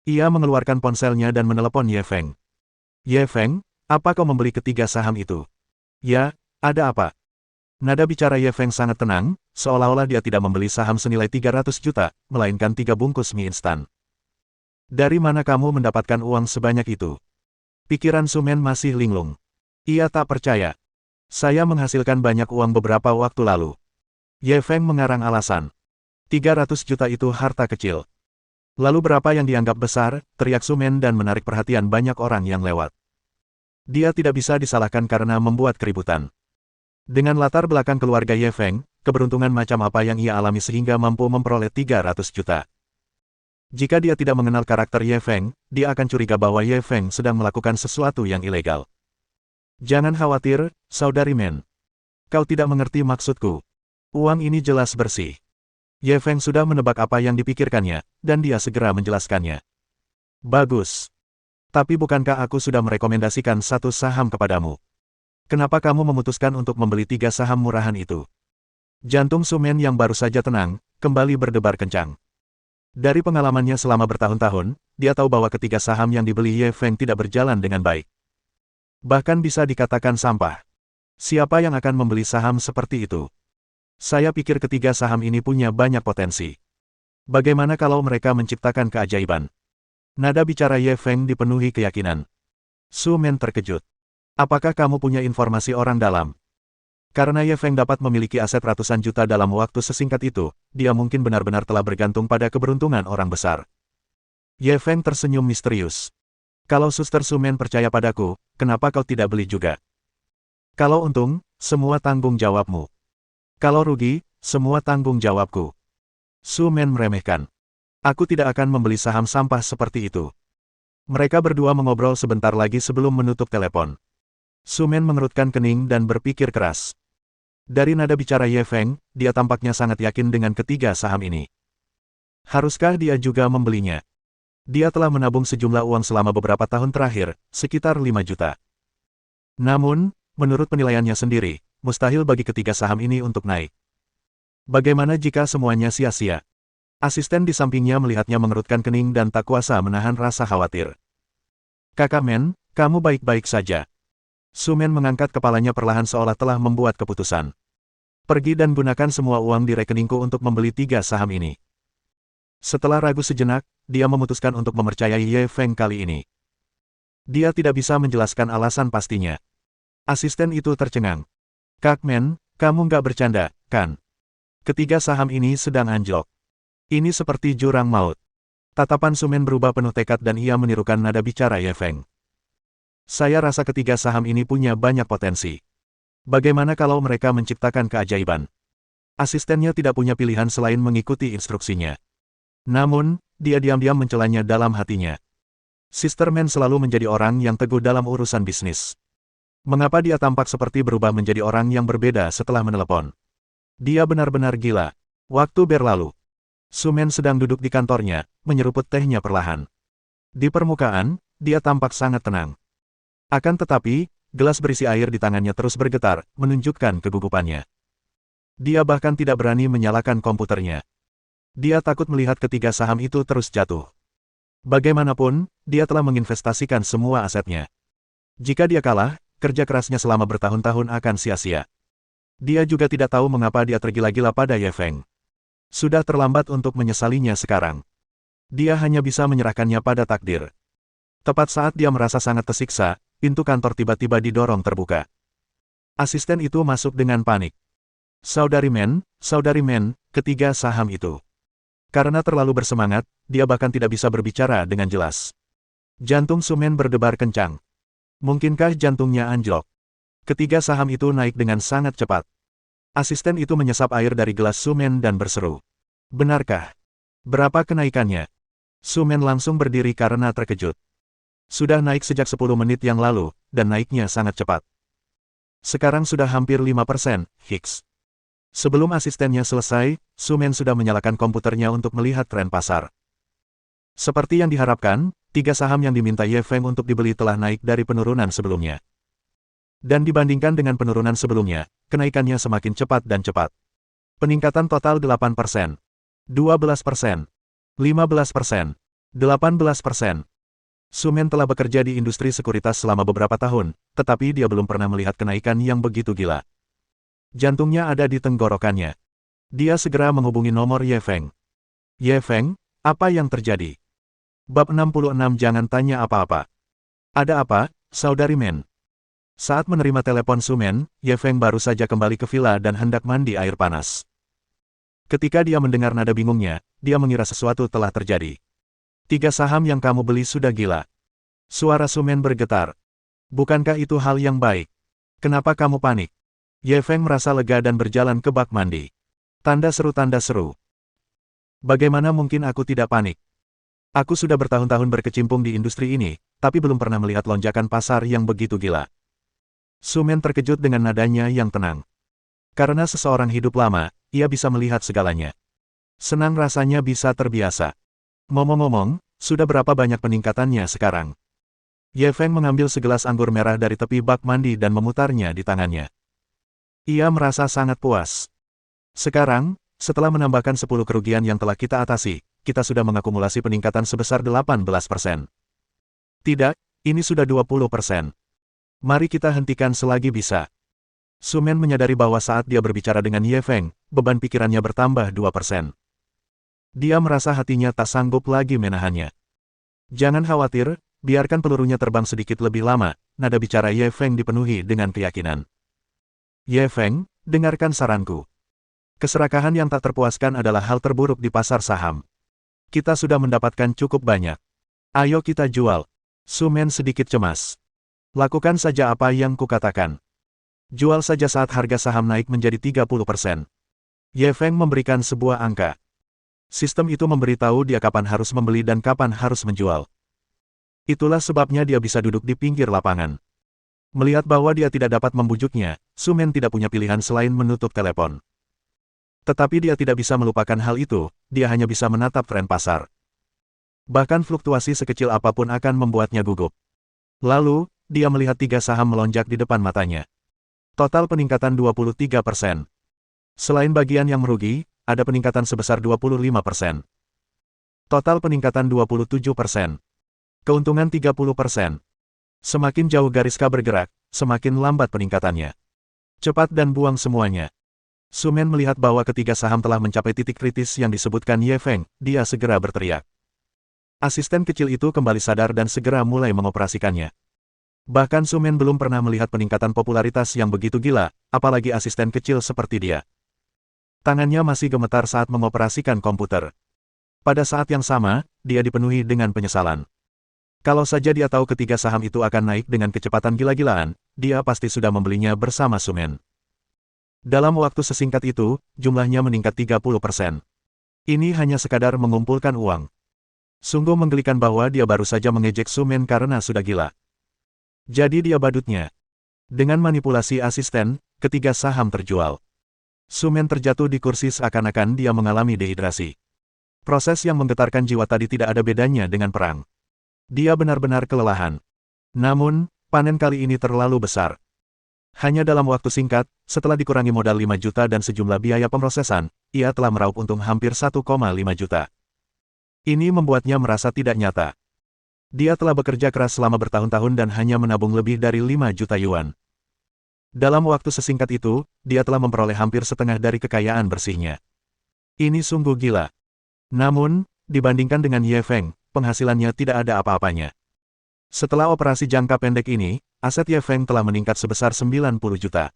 Ia mengeluarkan ponselnya dan menelepon Ye Feng. "Ye Feng, apa kau membeli ketiga saham itu?" "Ya, ada apa?" Nada bicara Ye Feng sangat tenang, seolah-olah dia tidak membeli saham senilai 300 juta, melainkan 3 bungkus mie instan. "Dari mana kamu mendapatkan uang sebanyak itu?" Pikiran Su Men masih linglung. Ia tak percaya. "Saya menghasilkan banyak uang beberapa waktu lalu." Ye Feng mengarang alasan. 300 juta itu harta kecil. "Lalu berapa yang dianggap besar?" teriak Su Men dan menarik perhatian banyak orang yang lewat. Dia tidak bisa disalahkan karena membuat keributan. Dengan latar belakang keluarga Ye Feng, keberuntungan macam apa yang ia alami sehingga mampu memperoleh 300 juta. Jika dia tidak mengenal karakter Ye Feng, dia akan curiga bahwa Ye Feng sedang melakukan sesuatu yang ilegal. "Jangan khawatir, Saudari Men. Kau tidak mengerti maksudku. Uang ini jelas bersih." Ye Feng sudah menebak apa yang dipikirkannya, dan dia segera menjelaskannya. "Bagus. Tapi bukankah aku sudah merekomendasikan satu saham kepadamu? Kenapa kamu memutuskan untuk membeli 3 saham murahan itu?" Jantung Su Men yang baru saja tenang, kembali berdebar kencang. Dari pengalamannya selama bertahun-tahun, dia tahu bahwa ketiga saham yang dibeli Ye Feng tidak berjalan dengan baik. Bahkan bisa dikatakan sampah. Siapa yang akan membeli saham seperti itu? Saya pikir ketiga saham ini punya banyak potensi. Bagaimana kalau mereka menciptakan keajaiban? Nada bicara Ye Feng dipenuhi keyakinan. Su Men terkejut. "Apakah kamu punya informasi orang dalam?" Karena Ye Feng dapat memiliki aset ratusan juta dalam waktu sesingkat itu, dia mungkin benar-benar telah bergantung pada keberuntungan orang besar. Ye Feng tersenyum misterius. "Kalau Suster Su Men percaya padaku, kenapa kau tidak beli juga? Kalau untung, semua tanggung jawabmu. Kalau rugi, semua tanggung jawabku." Su Men meremehkan. "Aku tidak akan membeli saham sampah seperti itu." Mereka berdua mengobrol sebentar lagi sebelum menutup telepon. Su Men mengerutkan kening dan berpikir keras. Dari nada bicara Ye Feng, dia tampaknya sangat yakin dengan ketiga saham ini. Haruskah dia juga membelinya? Dia telah menabung sejumlah uang selama beberapa tahun terakhir, sekitar 5 juta. Namun, menurut penilaiannya sendiri, mustahil bagi ketiga saham ini untuk naik. Bagaimana jika semuanya sia-sia? Asisten di sampingnya melihatnya mengerutkan kening dan tak kuasa menahan rasa khawatir. "Kakak Men, kamu baik-baik saja?" Su Men mengangkat kepalanya perlahan seolah telah membuat keputusan. "Pergi dan gunakan semua uang di rekeningku untuk membeli 3 saham ini." Setelah ragu sejenak, dia memutuskan untuk mempercayai Ye Feng kali ini. Dia tidak bisa menjelaskan alasan pastinya. Asisten itu tercengang. "Kak Men, kamu nggak bercanda, kan? Ketiga saham ini sedang anjlok. Ini seperti jurang maut." Tatapan Su Men berubah penuh tekad dan ia menirukan nada bicara Ye Feng. "Saya rasa ketiga saham ini punya banyak potensi. Bagaimana kalau mereka menciptakan keajaiban?" Asistennya tidak punya pilihan selain mengikuti instruksinya. Namun, dia diam-diam mencelanya dalam hatinya. Sister Men selalu menjadi orang yang teguh dalam urusan bisnis. Mengapa dia tampak seperti berubah menjadi orang yang berbeda setelah menelepon? Dia benar-benar gila. Waktu berlalu. Su Men sedang duduk di kantornya, menyeruput tehnya perlahan. Di permukaan, dia tampak sangat tenang. Akan tetapi, gelas berisi air di tangannya terus bergetar, menunjukkan kegugupannya. Dia bahkan tidak berani menyalakan komputernya. Dia takut melihat ketiga saham itu terus jatuh. Bagaimanapun, dia telah menginvestasikan semua asetnya. Jika dia kalah, kerja kerasnya selama bertahun-tahun akan sia-sia. Dia juga tidak tahu mengapa dia tergila-gila pada Ye Feng. Sudah terlambat untuk menyesalinya sekarang. Dia hanya bisa menyerahkannya pada takdir. Tepat saat dia merasa sangat tersiksa, pintu kantor tiba-tiba didorong terbuka. Asisten itu masuk dengan panik. Saudari Men, ketiga saham itu." Karena terlalu bersemangat, dia bahkan tidak bisa berbicara dengan jelas. Jantung Su Men berdebar kencang. Mungkinkah jantungnya anjlok? Ketiga saham itu naik dengan sangat cepat. Asisten itu menyesap air dari gelas Su Men dan berseru. "Benarkah? Berapa kenaikannya?" Su Men langsung berdiri karena terkejut. Sudah naik sejak 10 menit yang lalu, dan naiknya sangat cepat. Sekarang sudah hampir 5%, Hicks. Sebelum asistennya selesai, Sumen sudah menyalakan komputernya untuk melihat tren pasar. Seperti yang diharapkan, 3 saham yang diminta Ye Feng untuk dibeli telah naik dari penurunan sebelumnya. Dan dibandingkan dengan penurunan sebelumnya, kenaikannya semakin cepat dan cepat. Peningkatan total 8%, 12%, 15%, 18%. Sumen telah bekerja di industri sekuritas selama beberapa tahun, tetapi dia belum pernah melihat kenaikan yang begitu gila. Jantungnya ada di tenggorokannya. Dia segera menghubungi nomor Ye Feng. Ye Feng, apa yang terjadi? Bab 66 Jangan tanya apa-apa. Ada apa, saudari Men? Saat menerima telepon Sumen, Ye Feng baru saja kembali ke villa dan hendak mandi air panas. Ketika dia mendengar nada bingungnya, dia mengira sesuatu telah terjadi. 3 saham yang kamu beli sudah gila. Suara Sumen bergetar. Bukankah itu hal yang baik? Kenapa kamu panik? Ye Feng merasa lega dan berjalan ke bak mandi. Tanda seru. Bagaimana mungkin aku tidak panik? Aku sudah bertahun-tahun berkecimpung di industri ini, tapi belum pernah melihat lonjakan pasar yang begitu gila. Sumen terkejut dengan nadanya yang tenang. Karena seseorang hidup lama, ia bisa melihat segalanya. Senang rasanya bisa terbiasa. Ngomong-ngomong, sudah berapa banyak peningkatannya sekarang? Ye Feng mengambil segelas anggur merah dari tepi bak mandi dan memutarnya di tangannya. Ia merasa sangat puas. Sekarang, setelah menambahkan 10 kerugian yang telah kita atasi, kita sudah mengakumulasi peningkatan sebesar 18%. Tidak, ini sudah 20%. Mari kita hentikan selagi bisa. Sumen menyadari bahwa saat dia berbicara dengan Ye Feng, beban pikirannya bertambah 2%. Dia merasa hatinya tak sanggup lagi menahannya. Jangan khawatir, biarkan pelurunya terbang sedikit lebih lama, nada bicara Ye Feng dipenuhi dengan keyakinan. Ye Feng, dengarkan saranku. Keserakahan yang tak terpuaskan adalah hal terburuk di pasar saham. Kita sudah mendapatkan cukup banyak. Ayo kita jual. Sumen sedikit cemas. Lakukan saja apa yang kukatakan. Jual saja saat harga saham naik menjadi 30%. Ye Feng memberikan sebuah angka. Sistem itu memberitahu dia kapan harus membeli dan kapan harus menjual. Itulah sebabnya dia bisa duduk di pinggir lapangan. Melihat bahwa dia tidak dapat membujuknya, Sumen tidak punya pilihan selain menutup telepon. Tetapi dia tidak bisa melupakan hal itu, dia hanya bisa menatap tren pasar. Bahkan fluktuasi sekecil apapun akan membuatnya gugup. Lalu, dia melihat 3 saham melonjak di depan matanya. Total peningkatan 23%. Selain bagian yang merugi, ada peningkatan sebesar 25%. Total peningkatan 27%. Keuntungan 30%. Semakin jauh garis K bergerak, semakin lambat peningkatannya. Cepat dan buang semuanya. Sumen melihat bahwa ketiga saham telah mencapai titik kritis yang disebutkan Ye Feng, dia segera berteriak. Asisten kecil itu kembali sadar dan segera mulai mengoperasikannya. Bahkan Sumen belum pernah melihat peningkatan popularitas yang begitu gila, apalagi asisten kecil seperti dia. Tangannya masih gemetar saat mengoperasikan komputer. Pada saat yang sama, dia dipenuhi dengan penyesalan. Kalau saja dia tahu ketiga saham itu akan naik dengan kecepatan gila-gilaan, dia pasti sudah membelinya bersama Sumen. Dalam waktu sesingkat itu, jumlahnya meningkat 30%. Ini hanya sekadar mengumpulkan uang. Sungguh menggelikan bahwa dia baru saja mengejek Sumen karena sudah gila. Jadi dia badutnya. Dengan manipulasi asisten, ketiga saham terjual. Sumen terjatuh di kursi seakan-akan dia mengalami dehidrasi. Proses yang menggetarkan jiwa tadi tidak ada bedanya dengan perang. Dia benar-benar kelelahan. Namun, panen kali ini terlalu besar. Hanya dalam waktu singkat, setelah dikurangi modal 5 juta dan sejumlah biaya pemrosesan, ia telah meraup untung hampir 1,5 juta. Ini membuatnya merasa tidak nyata. Dia telah bekerja keras selama bertahun-tahun dan hanya menabung lebih dari 5 juta yuan. Dalam waktu sesingkat itu, dia telah memperoleh hampir setengah dari kekayaan bersihnya. Ini sungguh gila. Namun, dibandingkan dengan Ye Feng, penghasilannya tidak ada apa-apanya. Setelah operasi jangka pendek ini, aset Ye Feng telah meningkat sebesar 90 juta.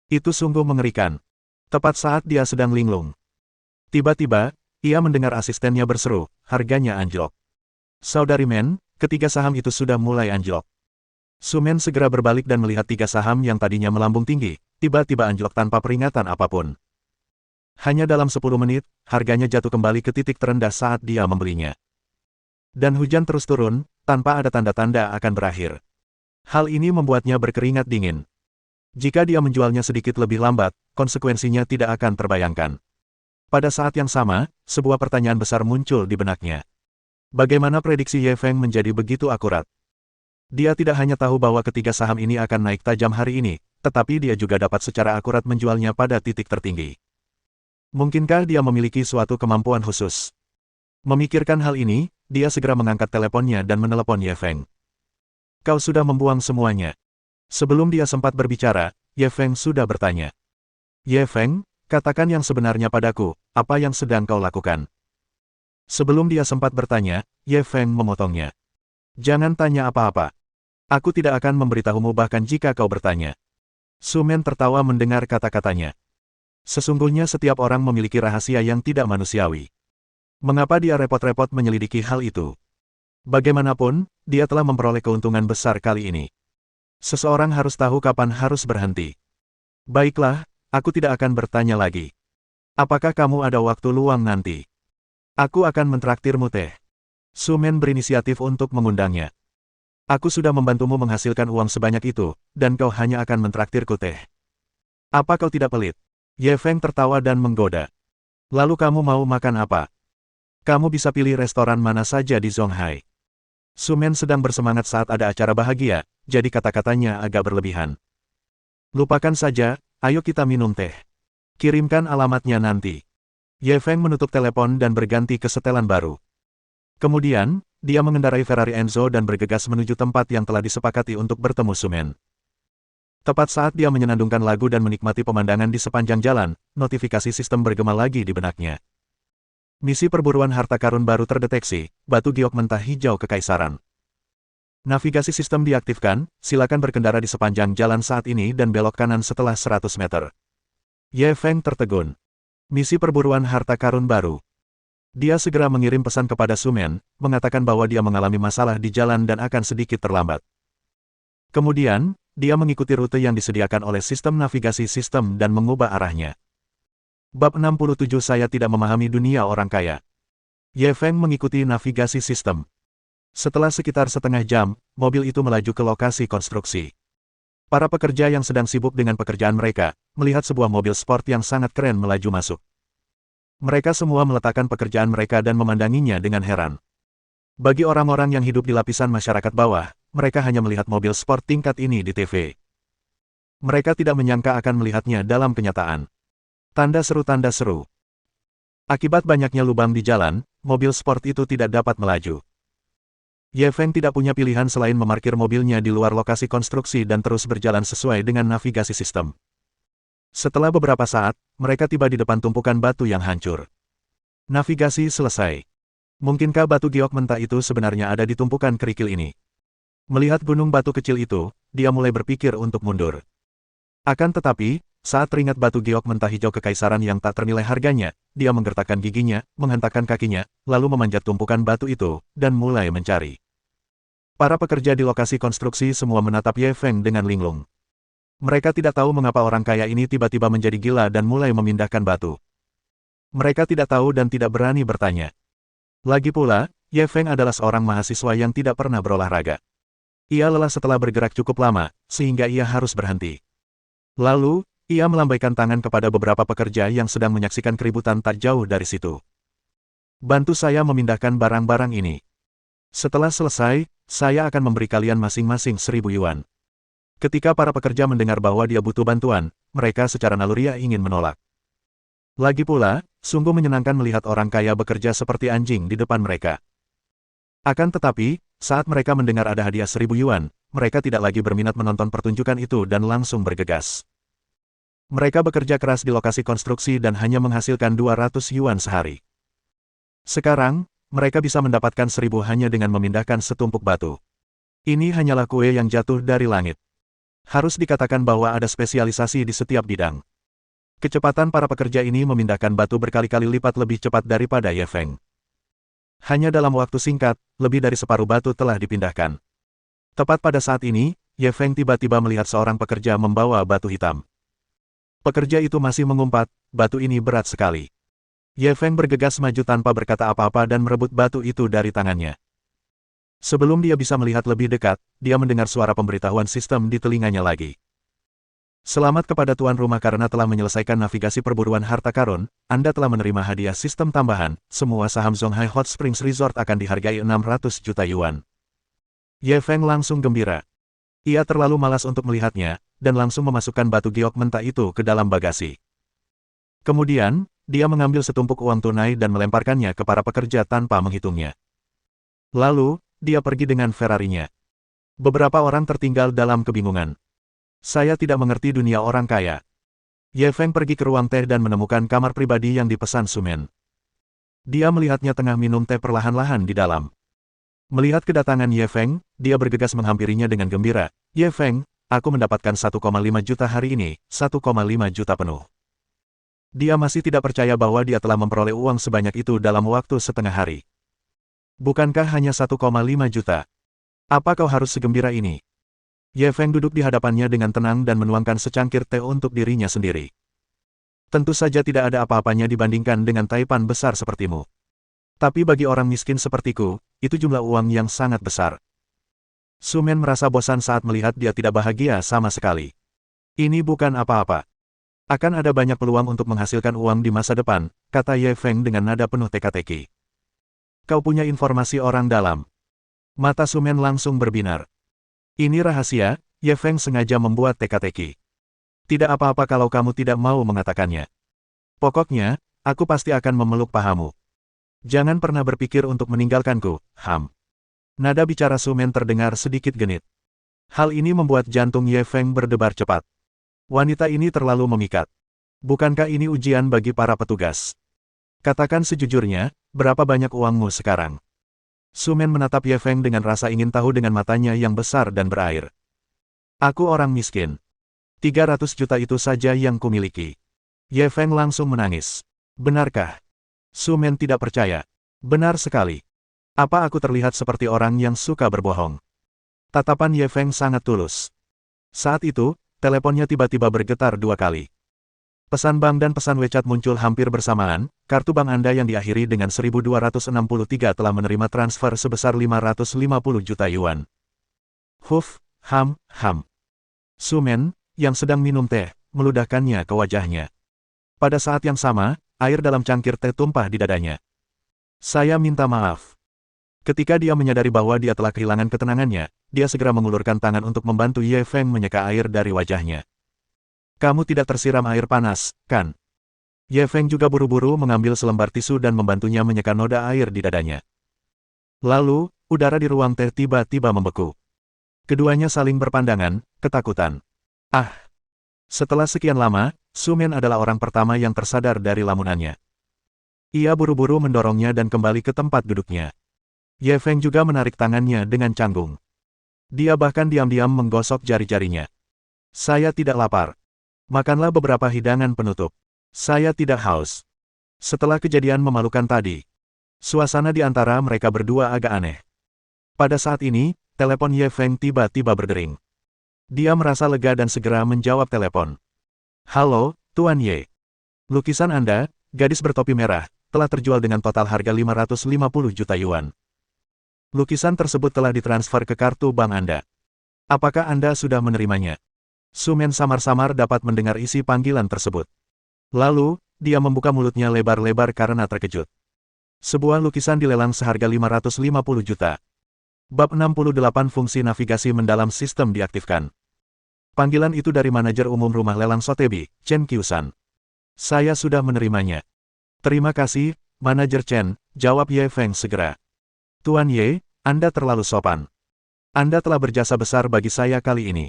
Itu sungguh mengerikan. Tepat saat dia sedang linglung. Tiba-tiba, ia mendengar asistennya berseru, harganya anjlok. Saudari Men, ketiga saham itu sudah mulai anjlok. Sumen segera berbalik dan melihat 3 saham yang tadinya melambung tinggi, tiba-tiba anjlok tanpa peringatan apapun. Hanya dalam 10 menit, harganya jatuh kembali ke titik terendah saat dia membelinya. Dan hujan terus turun, tanpa ada tanda-tanda akan berakhir. Hal ini membuatnya berkeringat dingin. Jika dia menjualnya sedikit lebih lambat, konsekuensinya tidak akan terbayangkan. Pada saat yang sama, sebuah pertanyaan besar muncul di benaknya. Bagaimana prediksi Ye Feng menjadi begitu akurat? Dia tidak hanya tahu bahwa ketiga saham ini akan naik tajam hari ini, tetapi dia juga dapat secara akurat menjualnya pada titik tertinggi. Mungkinkah dia memiliki suatu kemampuan khusus? Memikirkan hal ini, dia segera mengangkat teleponnya dan menelepon Ye Feng. Kau sudah membuang semuanya. Sebelum dia sempat berbicara, Ye Feng sudah bertanya. Ye Feng, katakan yang sebenarnya padaku, apa yang sedang kau lakukan? Sebelum dia sempat bertanya, Ye Feng memotongnya. Jangan tanya apa-apa. Aku tidak akan memberitahumu bahkan jika kau bertanya. Su Men tertawa mendengar kata-katanya. Sesungguhnya setiap orang memiliki rahasia yang tidak manusiawi. Mengapa dia repot-repot menyelidiki hal itu? Bagaimanapun, dia telah memperoleh keuntungan besar kali ini. Seseorang harus tahu kapan harus berhenti. Baiklah, aku tidak akan bertanya lagi. Apakah kamu ada waktu luang nanti? Aku akan mentraktirmu teh. Su Men berinisiatif untuk mengundangnya. Aku sudah membantumu menghasilkan uang sebanyak itu, dan kau hanya akan mentraktirku teh. Apa kau tidak pelit? Ye Feng tertawa dan menggoda. Lalu kamu mau makan apa? Kamu bisa pilih restoran mana saja di Zonghai. Su Men sedang bersemangat saat ada acara bahagia, jadi kata-katanya agak berlebihan. Lupakan saja, ayo kita minum teh. Kirimkan alamatnya nanti. Ye Feng menutup telepon dan berganti ke setelan baru. Kemudian, dia mengendarai Ferrari Enzo dan bergegas menuju tempat yang telah disepakati untuk bertemu Su Men. Tepat saat dia menyenandungkan lagu dan menikmati pemandangan di sepanjang jalan, notifikasi sistem bergema lagi di benaknya. Misi perburuan harta karun baru terdeteksi, batu giok mentah hijau kekaisaran. Navigasi sistem diaktifkan, silakan berkendara di sepanjang jalan saat ini dan belok kanan setelah 100 meter. Ye Feng tertegun. Misi perburuan harta karun baru. Dia segera mengirim pesan kepada Su Men, mengatakan bahwa dia mengalami masalah di jalan dan akan sedikit terlambat. Kemudian, dia mengikuti rute yang disediakan oleh sistem navigasi sistem dan mengubah arahnya. Bab 67 Saya tidak memahami dunia orang kaya. Ye Feng mengikuti navigasi sistem. Setelah sekitar setengah jam, mobil itu melaju ke lokasi konstruksi. Para pekerja yang sedang sibuk dengan pekerjaan mereka, melihat sebuah mobil sport yang sangat keren melaju masuk. Mereka semua meletakkan pekerjaan mereka dan memandanginya dengan heran. Bagi orang-orang yang hidup di lapisan masyarakat bawah, mereka hanya melihat mobil sport tingkat ini di TV. Mereka tidak menyangka akan melihatnya dalam kenyataan. Tanda seru tanda seru. Akibat banyaknya lubang di jalan, mobil sport itu tidak dapat melaju. Ye Feng tidak punya pilihan selain memarkir mobilnya di luar lokasi konstruksi dan terus berjalan sesuai dengan navigasi sistem. Setelah beberapa saat, mereka tiba di depan tumpukan batu yang hancur. Navigasi selesai. Mungkinkah batu giok mentah itu sebenarnya ada di tumpukan kerikil ini? Melihat gunung batu kecil itu, dia mulai berpikir untuk mundur. Akan tetapi, saat teringat batu giok mentah hijau kekaisaran yang tak ternilai harganya, dia menggertakkan giginya, menghentakkan kakinya, lalu memanjat tumpukan batu itu, dan mulai mencari. Para pekerja di lokasi konstruksi semua menatap Ye Feng dengan linglung. Mereka tidak tahu mengapa orang kaya ini tiba-tiba menjadi gila dan mulai memindahkan batu. Mereka tidak tahu dan tidak berani bertanya. Lagi pula, Ye Feng adalah seorang mahasiswa yang tidak pernah berolahraga. Ia lelah setelah bergerak cukup lama, sehingga ia harus berhenti. Lalu, ia melambaikan tangan kepada beberapa pekerja yang sedang menyaksikan keributan tak jauh dari situ. Bantu saya memindahkan barang-barang ini. Setelah selesai, saya akan memberi kalian masing-masing 1.000 yuan. Ketika para pekerja mendengar bahwa dia butuh bantuan, mereka secara naluriah ingin menolak. Lagi pula, sungguh menyenangkan melihat orang kaya bekerja seperti anjing di depan mereka. Akan tetapi, saat mereka mendengar ada hadiah 1.000 yuan, mereka tidak lagi berminat menonton pertunjukan itu dan langsung bergegas. Mereka bekerja keras di lokasi konstruksi dan hanya menghasilkan 200 yuan sehari. Sekarang, mereka bisa mendapatkan 1.000 hanya dengan memindahkan setumpuk batu. Ini hanyalah kue yang jatuh dari langit. Harus dikatakan bahwa ada spesialisasi di setiap bidang. Kecepatan para pekerja ini memindahkan batu berkali-kali lipat lebih cepat daripada Ye Feng. Hanya dalam waktu singkat, lebih dari separuh batu telah dipindahkan. Tepat pada saat ini, Ye Feng tiba-tiba melihat seorang pekerja membawa batu hitam. Pekerja itu masih mengumpat, batu ini berat sekali. Ye Feng bergegas maju tanpa berkata apa-apa dan merebut batu itu dari tangannya. Sebelum dia bisa melihat lebih dekat, dia mendengar suara pemberitahuan sistem di telinganya lagi. Selamat kepada tuan rumah karena telah menyelesaikan navigasi perburuan harta karun, Anda telah menerima hadiah sistem tambahan, semua saham Zonghai Hot Springs Resort akan dihargai 600 juta yuan. Ye Feng langsung gembira. Ia terlalu malas untuk melihatnya, dan langsung memasukkan batu giok mentah itu ke dalam bagasi. Kemudian, dia mengambil setumpuk uang tunai dan melemparkannya ke para pekerja tanpa menghitungnya. Lalu, dia pergi dengan Ferrarinya. Beberapa orang tertinggal dalam kebingungan. Saya tidak mengerti dunia orang kaya. Ye Feng pergi ke ruang teh dan menemukan kamar pribadi yang dipesan Sumen. Dia melihatnya tengah minum teh perlahan-lahan di dalam. Melihat kedatangan Ye Feng, dia bergegas menghampirinya dengan gembira. Ye Feng, aku mendapatkan 1,5 juta hari ini, 1,5 juta penuh. Dia masih tidak percaya bahwa dia telah memperoleh uang sebanyak itu dalam waktu setengah hari. Bukankah hanya 1,5 juta? Apa kau harus segembira ini? Ye Feng duduk di hadapannya dengan tenang dan menuangkan secangkir teh untuk dirinya sendiri. Tentu saja tidak ada apa-apanya dibandingkan dengan taipan besar sepertimu. Tapi bagi orang miskin sepertiku, itu jumlah uang yang sangat besar. Sumen merasa bosan saat melihat dia tidak bahagia sama sekali. Ini bukan apa-apa. Akan ada banyak peluang untuk menghasilkan uang di masa depan, kata Ye Feng dengan nada penuh teka-teki. Kau punya informasi orang dalam. Mata Sumen langsung berbinar. Ini rahasia, Ye Feng sengaja membuat teka-teki. Tidak apa-apa kalau kamu tidak mau mengatakannya. Pokoknya, aku pasti akan memeluk pahamu. Jangan pernah berpikir untuk meninggalkanku, Ham. Nada bicara Sumen terdengar sedikit genit. Hal ini membuat jantung Ye Feng berdebar cepat. Wanita ini terlalu memikat. Bukankah ini ujian bagi para petugas? Katakan sejujurnya, berapa banyak uangmu sekarang? Sumen menatap Ye Feng dengan rasa ingin tahu dengan matanya yang besar dan berair. Aku orang miskin. 300 juta itu saja yang kumiliki. Ye Feng langsung menangis. Benarkah? Sumen tidak percaya. Benar sekali. Apa aku terlihat seperti orang yang suka berbohong? Tatapan Ye Feng sangat tulus. Saat itu, teleponnya tiba-tiba bergetar 2 kali. Pesan bank dan pesan WeChat muncul hampir bersamaan, kartu bank Anda yang diakhiri dengan 1263 telah menerima transfer sebesar 550 juta yuan. Huf, Ham. Sumen, yang sedang minum teh, meludahkannya ke wajahnya. Pada saat yang sama, air dalam cangkir teh tumpah di dadanya. Saya minta maaf. Ketika dia menyadari bahwa dia telah kehilangan ketenangannya, dia segera mengulurkan tangan untuk membantu Ye Feng menyeka air dari wajahnya. Kamu tidak tersiram air panas, kan? Ye Feng juga buru-buru mengambil selembar tisu dan membantunya menyeka noda air di dadanya. Lalu, udara di ruang teh tiba-tiba membeku. Keduanya saling berpandangan, ketakutan. Ah! Setelah sekian lama, Sumen adalah orang pertama yang tersadar dari lamunannya. Ia buru-buru mendorongnya dan kembali ke tempat duduknya. Ye Feng juga menarik tangannya dengan canggung. Dia bahkan diam-diam menggosok jari-jarinya. Saya tidak lapar. Makanlah beberapa hidangan penutup. Saya tidak haus. Setelah kejadian memalukan tadi, suasana di antara mereka berdua agak aneh. Pada saat ini, telepon Ye Feng tiba-tiba berdering. Dia merasa lega dan segera menjawab telepon. Halo, Tuan Ye. Lukisan Anda, gadis bertopi merah, telah terjual dengan total harga 550 juta yuan. Lukisan tersebut telah ditransfer ke kartu bank Anda. Apakah Anda sudah menerimanya? Sumen samar-samar dapat mendengar isi panggilan tersebut. Lalu, dia membuka mulutnya lebar-lebar karena terkejut. Sebuah lukisan dilelang seharga 550 juta. Bab 68 fungsi navigasi mendalam sistem diaktifkan. Panggilan itu dari manajer umum rumah lelang Sotheby, Chen Qiusan. Saya sudah menerimanya. Terima kasih, manajer Chen, jawab Ye Feng segera. Tuan Ye, Anda terlalu sopan. Anda telah berjasa besar bagi saya kali ini.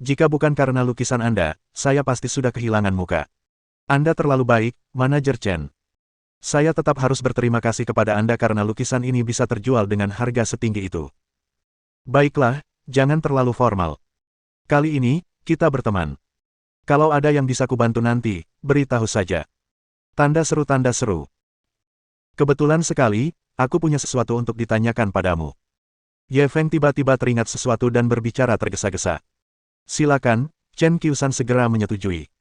Jika bukan karena lukisan Anda, saya pasti sudah kehilangan muka. Anda terlalu baik, manajer Chen. Saya tetap harus berterima kasih kepada Anda karena lukisan ini bisa terjual dengan harga setinggi itu. Baiklah, jangan terlalu formal. Kali ini, kita berteman. Kalau ada yang bisa kubantu nanti, beritahu saja. Tanda seru. Kebetulan sekali, aku punya sesuatu untuk ditanyakan padamu. Ye Feng tiba-tiba teringat sesuatu dan berbicara tergesa-gesa. Silakan, Chen Qiusan segera menyetujui.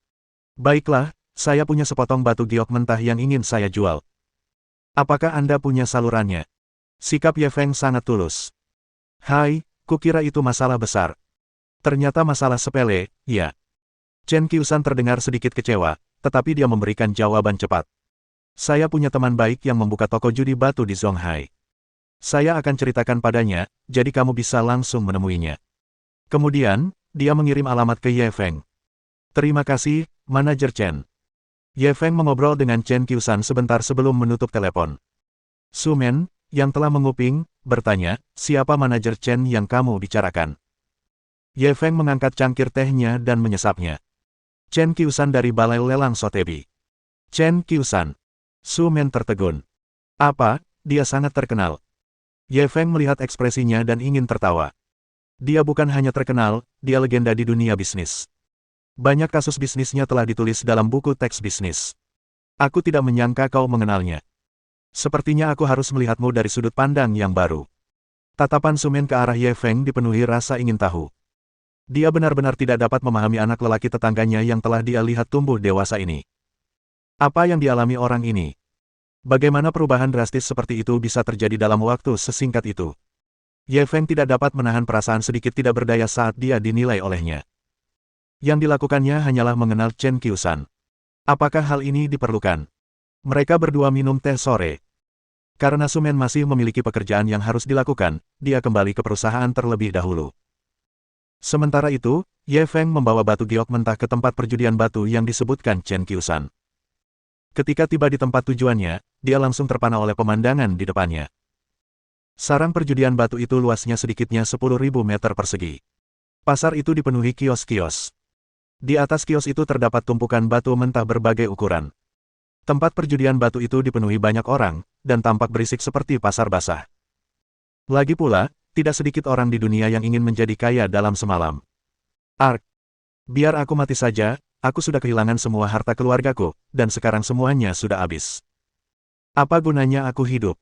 Baiklah, saya punya sepotong batu giok mentah yang ingin saya jual. Apakah Anda punya salurannya? Sikap Ye Feng sangat tulus. Hai, kukira itu masalah besar. Ternyata masalah sepele, ya. Chen Qiusan terdengar sedikit kecewa, tetapi dia memberikan jawaban cepat. Saya punya teman baik yang membuka toko judi batu di Zonghai. Saya akan ceritakan padanya, jadi kamu bisa langsung menemuinya. Kemudian, dia mengirim alamat ke Ye Feng. Terima kasih, Manajer Chen. Ye Feng mengobrol dengan Chen Qiusan sebentar sebelum menutup telepon. Su Men, yang telah menguping, bertanya, siapa Manajer Chen yang kamu bicarakan? Ye Feng mengangkat cangkir tehnya dan menyesapnya. Chen Qiusan dari Balai Lelang Sotheby's. Chen Qiusan. Su Men tertegun. Apa, dia sangat terkenal. Ye Feng melihat ekspresinya dan ingin tertawa. Dia bukan hanya terkenal, dia legenda di dunia bisnis. Banyak kasus bisnisnya telah ditulis dalam buku teks bisnis. Aku tidak menyangka kau mengenalnya. Sepertinya aku harus melihatmu dari sudut pandang yang baru. Tatapan Su Men ke arah Ye Feng dipenuhi rasa ingin tahu. Dia benar-benar tidak dapat memahami anak lelaki tetangganya yang telah dia lihat tumbuh dewasa ini. Apa yang dialami orang ini? Bagaimana perubahan drastis seperti itu bisa terjadi dalam waktu sesingkat itu? Ye Feng tidak dapat menahan perasaan sedikit tidak berdaya saat dia dinilai olehnya. Yang dilakukannya hanyalah mengenal Chen Qiusan. Apakah hal ini diperlukan? Mereka berdua minum teh sore. Karena Su Men masih memiliki pekerjaan yang harus dilakukan, dia kembali ke perusahaan terlebih dahulu. Sementara itu, Ye Feng membawa batu giok mentah ke tempat perjudian batu yang disebutkan Chen Qiusan. Ketika tiba di tempat tujuannya, dia langsung terpana oleh pemandangan di depannya. Sarang perjudian batu itu luasnya sedikitnya 10.000 meter persegi. Pasar itu dipenuhi kios-kios. Di atas kios itu terdapat tumpukan batu mentah berbagai ukuran. Tempat perjudian batu itu dipenuhi banyak orang, dan tampak berisik seperti pasar basah. Lagi pula, tidak sedikit orang di dunia yang ingin menjadi kaya dalam semalam. Ark. Biar aku mati saja, aku sudah kehilangan semua harta keluargaku, dan sekarang semuanya sudah habis. Apa gunanya aku hidup?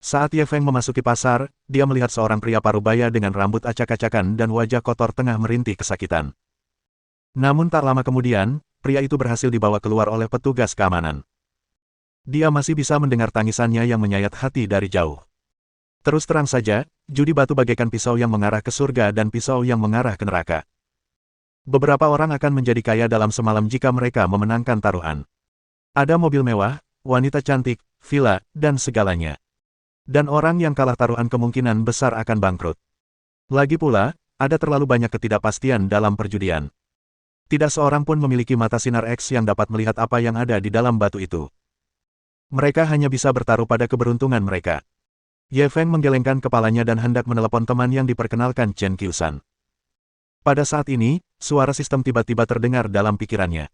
Saat Ye Feng memasuki pasar, dia melihat seorang pria parubaya dengan rambut acak-acakan dan wajah kotor tengah merintih kesakitan. Namun tak lama kemudian, pria itu berhasil dibawa keluar oleh petugas keamanan. Dia masih bisa mendengar tangisannya yang menyayat hati dari jauh. Terus terang saja, judi batu bagaikan pisau yang mengarah ke surga dan pisau yang mengarah ke neraka. Beberapa orang akan menjadi kaya dalam semalam jika mereka memenangkan taruhan. Ada mobil mewah, wanita cantik, villa, dan segalanya. Dan orang yang kalah taruhan kemungkinan besar akan bangkrut. Lagi pula, ada terlalu banyak ketidakpastian dalam perjudian. Tidak seorang pun memiliki mata sinar X yang dapat melihat apa yang ada di dalam batu itu. Mereka hanya bisa bertaruh pada keberuntungan mereka. Ye Feng menggelengkan kepalanya dan hendak menelepon teman yang diperkenalkan Chen Qiusan. Pada saat ini, suara sistem tiba-tiba terdengar dalam pikirannya.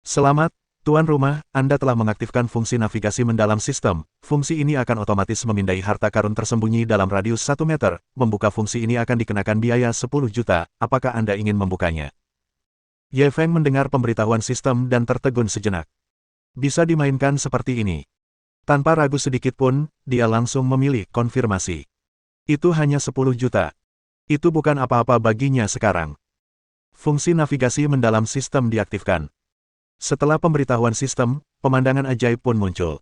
Selamat, Tuan Rumah, Anda telah mengaktifkan fungsi navigasi mendalam sistem. Fungsi ini akan otomatis memindai harta karun tersembunyi dalam radius 1 meter. Membuka fungsi ini akan dikenakan biaya 10 juta. Apakah Anda ingin membukanya? Ye Feng mendengar pemberitahuan sistem dan tertegun sejenak. Bisa dimainkan seperti ini. Tanpa ragu sedikit pun, dia langsung memilih konfirmasi. Itu hanya 10 juta. Itu bukan apa-apa baginya sekarang. Fungsi navigasi mendalam sistem diaktifkan. Setelah pemberitahuan sistem, pemandangan ajaib pun muncul.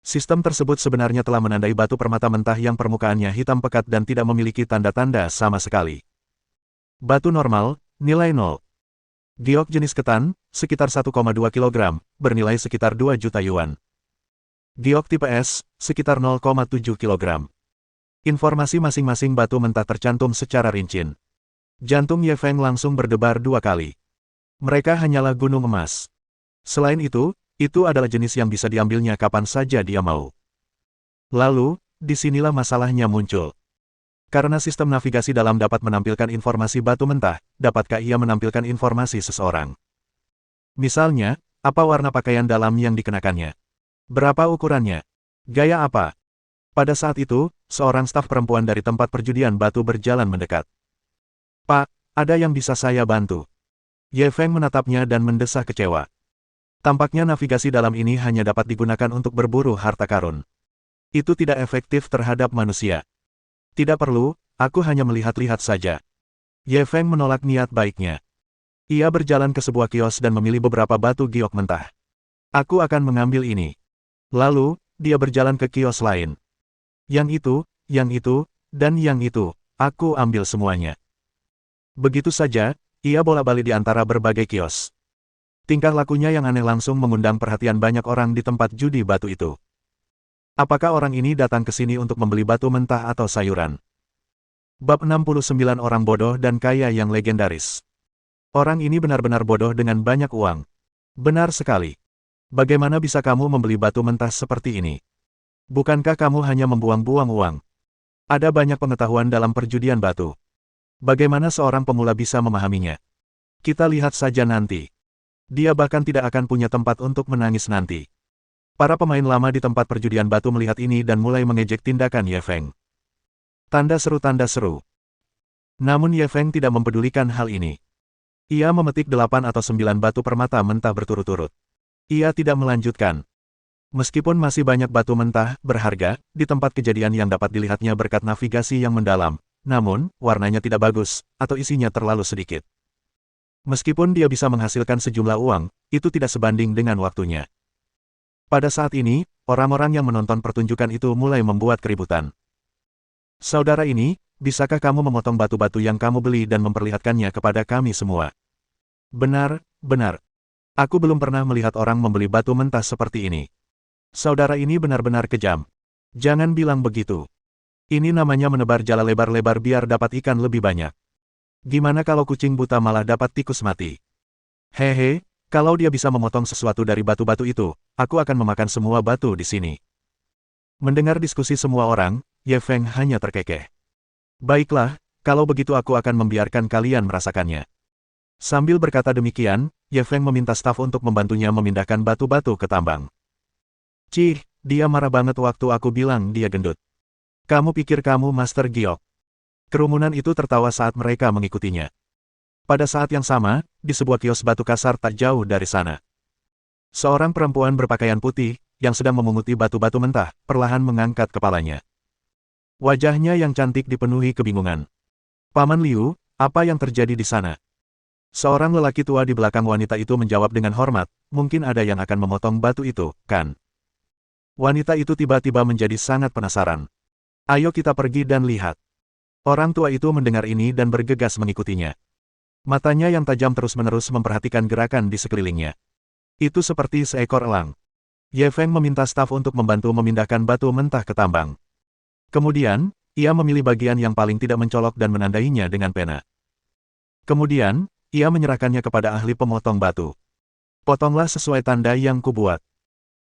Sistem tersebut sebenarnya telah menandai batu permata mentah yang permukaannya hitam pekat dan tidak memiliki tanda-tanda sama sekali. Batu normal, nilai 0. Giok jenis ketan, sekitar 1,2 kg, bernilai sekitar 2 juta yuan. Giok tipe S, sekitar 0,7 kg. Informasi masing-masing batu mentah tercantum secara rinci. Jantung Ye Feng langsung berdebar 2 kali. Mereka hanyalah gunung emas. Selain itu adalah jenis yang bisa diambilnya kapan saja dia mau. Lalu, disinilah masalahnya muncul. Karena sistem navigasi dalam dapat menampilkan informasi batu mentah, dapatkah ia menampilkan informasi seseorang? Misalnya, apa warna pakaian dalam yang dikenakannya? Berapa ukurannya? Gaya apa? Pada saat itu, seorang staf perempuan dari tempat perjudian batu berjalan mendekat. Pak, ada yang bisa saya bantu? Ye Feng menatapnya dan mendesah kecewa. Tampaknya navigasi dalam ini hanya dapat digunakan untuk berburu harta karun. Itu tidak efektif terhadap manusia. Tidak perlu, aku hanya melihat-lihat saja. Ye Feng menolak niat baiknya. Ia berjalan ke sebuah kios dan memilih beberapa batu giok mentah. Aku akan mengambil ini. Lalu, dia berjalan ke kios lain. Yang itu, dan yang itu, aku ambil semuanya. Begitu saja, Ia bolak-balik di antara berbagai kios. Tingkah lakunya yang aneh langsung mengundang perhatian banyak orang di tempat judi batu itu. Apakah orang ini datang ke sini untuk membeli batu mentah atau sayuran? Bab 69 Orang bodoh dan kaya yang legendaris. Orang ini benar-benar bodoh dengan banyak uang. Benar sekali. Bagaimana bisa kamu membeli batu mentah seperti ini? Bukankah kamu hanya membuang-buang uang? Ada banyak pengetahuan dalam perjudian batu. Bagaimana seorang pemula bisa memahaminya? Kita lihat saja nanti. Dia bahkan tidak akan punya tempat untuk menangis nanti. Para pemain lama di tempat perjudian batu melihat ini dan mulai mengejek tindakan Ye Feng. Tanda seru tanda seru. Namun Ye Feng tidak mempedulikan hal ini. Ia memetik 8 atau 9 batu permata mentah berturut-turut. Ia tidak melanjutkan. Meskipun masih banyak batu mentah berharga di tempat kejadian yang dapat dilihatnya berkat navigasi yang mendalam, namun warnanya tidak bagus atau isinya terlalu sedikit. Meskipun dia bisa menghasilkan sejumlah uang, itu tidak sebanding dengan waktunya. Pada saat ini, orang-orang yang menonton pertunjukan itu mulai membuat keributan. Saudara ini, bisakah kamu memotong batu-batu yang kamu beli dan memperlihatkannya kepada kami semua? Benar, benar. Aku belum pernah melihat orang membeli batu mentah seperti ini. Saudara ini benar-benar kejam. Jangan bilang begitu. Ini namanya menebar jala lebar-lebar biar dapat ikan lebih banyak. Gimana kalau kucing buta malah dapat tikus mati? Hehe, kalau dia bisa memotong sesuatu dari batu-batu itu, aku akan memakan semua batu di sini. Mendengar diskusi semua orang, Ye Feng hanya terkekeh. Baiklah, kalau begitu aku akan membiarkan kalian merasakannya. Sambil berkata demikian, Ye Feng meminta staf untuk membantunya memindahkan batu-batu ke tambang. Cih, dia marah banget waktu aku bilang dia gendut. Kamu pikir kamu Master Giok? Kerumunan itu tertawa saat mereka mengikutinya. Pada saat yang sama, di sebuah kios batu kasar tak jauh dari sana. Seorang perempuan berpakaian putih, yang sedang memunguti batu-batu mentah, perlahan mengangkat kepalanya. Wajahnya yang cantik dipenuhi kebingungan. Paman Liu, apa yang terjadi di sana? Seorang lelaki tua di belakang wanita itu menjawab dengan hormat, mungkin ada yang akan memotong batu itu, kan? Wanita itu tiba-tiba menjadi sangat penasaran. Ayo kita pergi dan lihat. Orang tua itu mendengar ini dan bergegas mengikutinya. Matanya yang tajam terus-menerus memperhatikan gerakan di sekelilingnya. Itu seperti seekor elang. Ye Feng meminta staf untuk membantu memindahkan batu mentah ke tambang. Kemudian, ia memilih bagian yang paling tidak mencolok dan menandainya dengan pena. Kemudian, ia menyerahkannya kepada ahli pemotong batu. Potonglah sesuai tanda yang kubuat.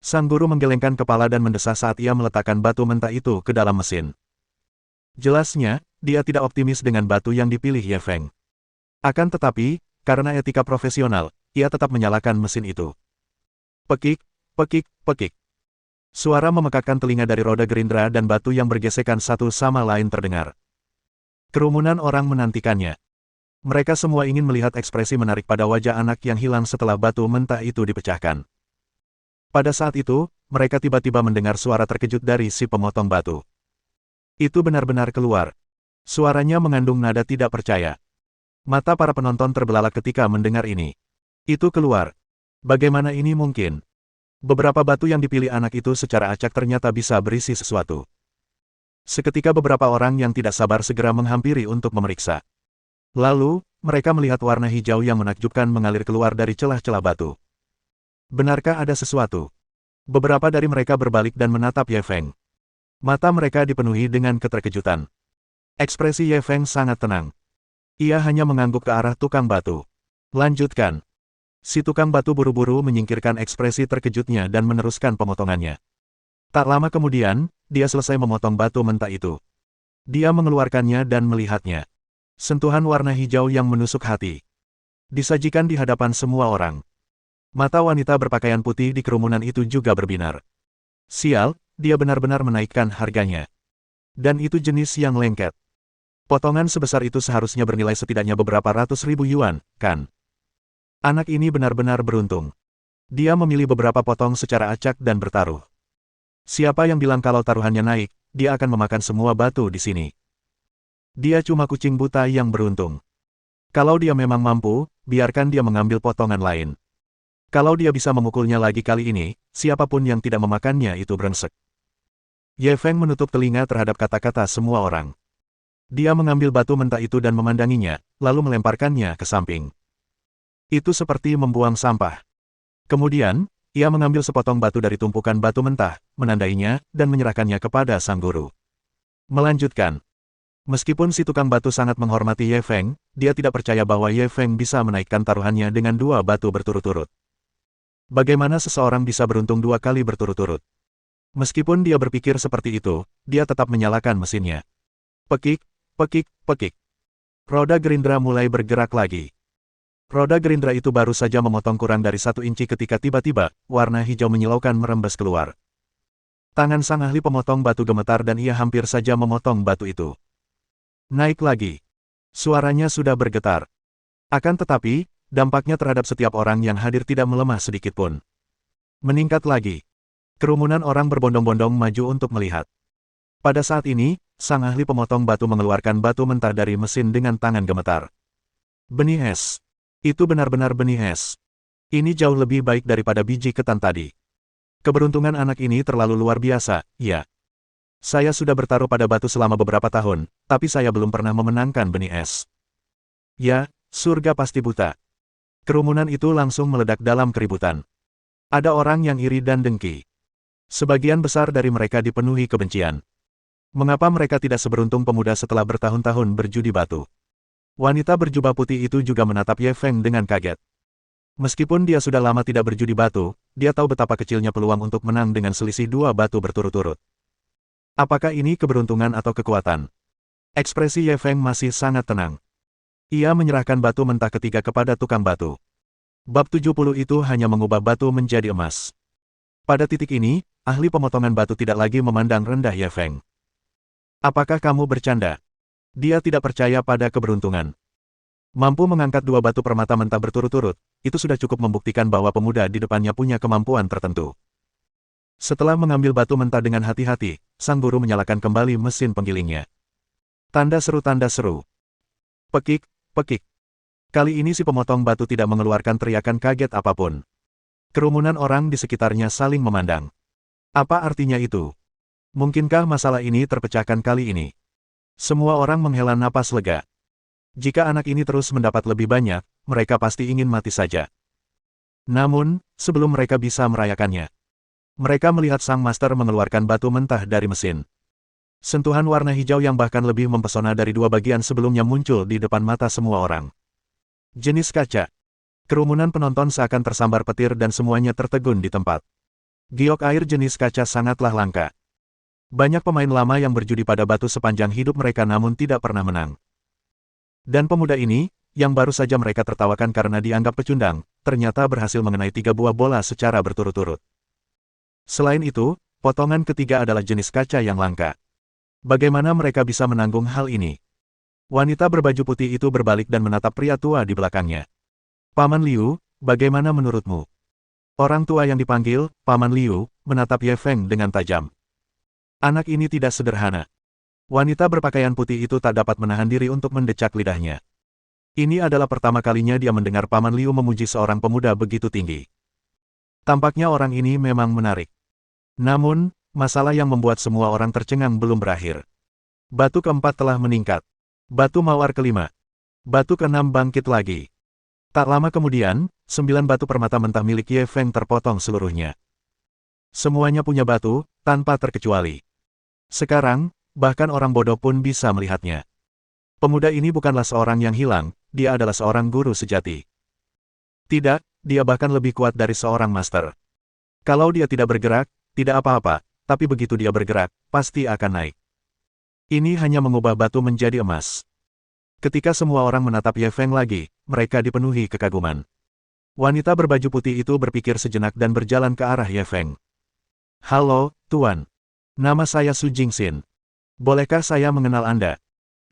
Sang guru menggelengkan kepala dan mendesah saat ia meletakkan batu mentah itu ke dalam mesin. Jelasnya, dia tidak optimis dengan batu yang dipilih Ye Feng. Akan tetapi, karena etika profesional, ia tetap menyalakan mesin itu. Pekik, pekik, pekik. Suara memekakkan telinga dari roda gerindra dan batu yang bergesekan satu sama lain terdengar. Kerumunan orang menantikannya. Mereka semua ingin melihat ekspresi menarik pada wajah anak yang hilang setelah batu mentah itu dipecahkan. Pada saat itu, mereka tiba-tiba mendengar suara terkejut dari si pemotong batu. Itu benar-benar keluar. Suaranya mengandung nada tidak percaya. Mata para penonton terbelalak ketika mendengar ini. Itu keluar. Bagaimana ini mungkin? Beberapa batu yang dipilih anak itu secara acak ternyata bisa berisi sesuatu. Seketika beberapa orang yang tidak sabar segera menghampiri untuk memeriksa. Lalu, mereka melihat warna hijau yang menakjubkan mengalir keluar dari celah-celah batu. Benarkah ada sesuatu? Beberapa dari mereka berbalik dan menatap Ye Feng. Mata mereka dipenuhi dengan keterkejutan. Ekspresi Ye Feng sangat tenang. Ia hanya mengangguk ke arah tukang batu. Lanjutkan. Si tukang batu buru-buru menyingkirkan ekspresi terkejutnya dan meneruskan pemotongannya. Tak lama kemudian, dia selesai memotong batu mentah itu. Dia mengeluarkannya dan melihatnya. Sentuhan warna hijau yang menusuk hati. Disajikan di hadapan semua orang. Mata wanita berpakaian putih di kerumunan itu juga berbinar. Sial, dia benar-benar menaikkan harganya. Dan itu jenis yang lengket. Potongan sebesar itu seharusnya bernilai setidaknya beberapa ratus ribu yuan, kan? Anak ini benar-benar beruntung. Dia memilih beberapa potong secara acak dan bertaruh. Siapa yang bilang kalau taruhannya naik, dia akan memakan semua batu di sini. Dia cuma kucing buta yang beruntung. Kalau dia memang mampu, biarkan dia mengambil potongan lain. Kalau dia bisa memukulnya lagi kali ini, siapapun yang tidak memakannya itu brengsek. Ye Feng menutup telinga terhadap kata-kata semua orang. Dia mengambil batu mentah itu dan memandanginya, lalu melemparkannya ke samping. Itu seperti membuang sampah. Kemudian, ia mengambil sepotong batu dari tumpukan batu mentah, menandainya, dan menyerahkannya kepada sang guru. Melanjutkan. Meskipun si tukang batu sangat menghormati Ye Feng, dia tidak percaya bahwa Ye Feng bisa menaikkan taruhannya dengan 2 batu berturut-turut. Bagaimana seseorang bisa beruntung 2 kali berturut-turut? Meskipun dia berpikir seperti itu, dia tetap menyalakan mesinnya. Pekik, pekik, pekik. Roda gerindra mulai bergerak lagi. Roda gerindra itu baru saja memotong kurang dari 1 inci ketika tiba-tiba, warna hijau menyilaukan merembes keluar. Tangan sang ahli pemotong batu gemetar dan ia hampir saja memotong batu itu. Naik lagi. Suaranya sudah bergetar. Akan tetapi, dampaknya terhadap setiap orang yang hadir tidak melemah sedikitpun. Meningkat lagi. Kerumunan orang berbondong-bondong maju untuk melihat. Pada saat ini, sang ahli pemotong batu mengeluarkan batu mentah dari mesin dengan tangan gemetar. Benih es. Itu benar-benar benih es. Ini jauh lebih baik daripada biji ketan tadi. Keberuntungan anak ini terlalu luar biasa, ya. Saya sudah bertaruh pada batu selama beberapa tahun, tapi saya belum pernah memenangkan benih es. Ya, surga pasti buta. Kerumunan itu langsung meledak dalam keributan. Ada orang yang iri dan dengki. Sebagian besar dari mereka dipenuhi kebencian. Mengapa mereka tidak seberuntung pemuda setelah bertahun-tahun berjudi batu? Wanita berjubah putih itu juga menatap Ye Feng dengan kaget. Meskipun dia sudah lama tidak berjudi batu, dia tahu betapa kecilnya peluang untuk menang dengan selisih 2 batu berturut-turut. Apakah ini keberuntungan atau kekuatan? Ekspresi Ye Feng masih sangat tenang. Ia menyerahkan batu mentah ketiga kepada tukang batu. Bab 70 itu hanya mengubah batu menjadi emas. Pada titik ini, ahli pemotongan batu tidak lagi memandang rendah Ye Feng. Apakah kamu bercanda? Dia tidak percaya pada keberuntungan. Mampu mengangkat 2 batu permata mentah berturut-turut, itu sudah cukup membuktikan bahwa pemuda di depannya punya kemampuan tertentu. Setelah mengambil batu mentah dengan hati-hati, sang guru menyalakan kembali mesin penggilingnya. Tanda seru. Pekik, pekik. Kali ini si pemotong batu tidak mengeluarkan teriakan kaget apapun. Kerumunan orang di sekitarnya saling memandang. Apa artinya itu? Mungkinkah masalah ini terpecahkan kali ini? Semua orang menghela napas lega. Jika anak ini terus mendapat lebih banyak, mereka pasti ingin mati saja. Namun, sebelum mereka bisa merayakannya, mereka melihat sang master mengeluarkan batu mentah dari mesin. Sentuhan warna hijau yang bahkan lebih mempesona dari 2 bagian sebelumnya muncul di depan mata semua orang. Jenis kaca. Kerumunan penonton seakan tersambar petir dan semuanya tertegun di tempat. Giok air jenis kaca sangatlah langka. Banyak pemain lama yang berjudi pada batu sepanjang hidup mereka namun tidak pernah menang. Dan pemuda ini, yang baru saja mereka tertawakan karena dianggap pecundang, ternyata berhasil mengenai 3 buah bola secara berturut-turut. Selain itu, potongan ketiga adalah jenis kaca yang langka. Bagaimana mereka bisa menanggung hal ini? Wanita berbaju putih itu berbalik dan menatap pria tua di belakangnya. Paman Liu, bagaimana menurutmu? Orang tua yang dipanggil, Paman Liu, menatap Ye Feng dengan tajam. Anak ini tidak sederhana. Wanita berpakaian putih itu tak dapat menahan diri untuk mendecak lidahnya. Ini adalah pertama kalinya dia mendengar Paman Liu memuji seorang pemuda begitu tinggi. Tampaknya orang ini memang menarik. Namun, masalah yang membuat semua orang tercengang belum berakhir. Batu keempat telah meningkat. Batu mawar kelima. Batu keenam bangkit lagi. Tak lama kemudian, 9 batu permata mentah milik Ye Feng terpotong seluruhnya. Semuanya punya batu, tanpa terkecuali. Sekarang, bahkan orang bodoh pun bisa melihatnya. Pemuda ini bukanlah seorang yang hilang, dia adalah seorang guru sejati. Tidak, dia bahkan lebih kuat dari seorang master. Kalau dia tidak bergerak, tidak apa-apa, tapi begitu dia bergerak, pasti akan naik. Ini hanya mengubah batu menjadi emas. Ketika semua orang menatap Ye Feng lagi, mereka dipenuhi kekaguman. Wanita berbaju putih itu berpikir sejenak dan berjalan ke arah Ye Feng. Halo, Tuan. Nama saya Su Jingxin. Bolehkah saya mengenal Anda?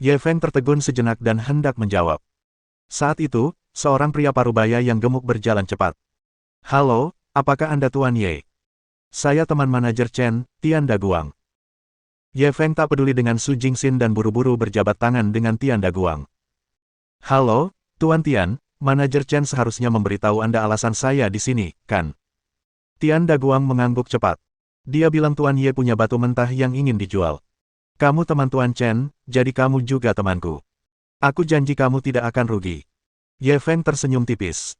Ye Feng tertegun sejenak dan hendak menjawab. Saat itu, seorang pria parubaya yang gemuk berjalan cepat. Halo, apakah Anda Tuan Ye? Saya teman manajer Chen, Tian Daguang. Ye Feng tak peduli dengan Su Jingxin dan buru-buru berjabat tangan dengan Tian Daguang. Halo, Tuan Tian, manajer Chen seharusnya memberitahu Anda alasan saya di sini, kan? Tian Daguang mengangguk cepat. Dia bilang Tuan Ye punya batu mentah yang ingin dijual. Kamu teman Tuan Chen, jadi kamu juga temanku. Aku janji kamu tidak akan rugi. Ye Feng tersenyum tipis.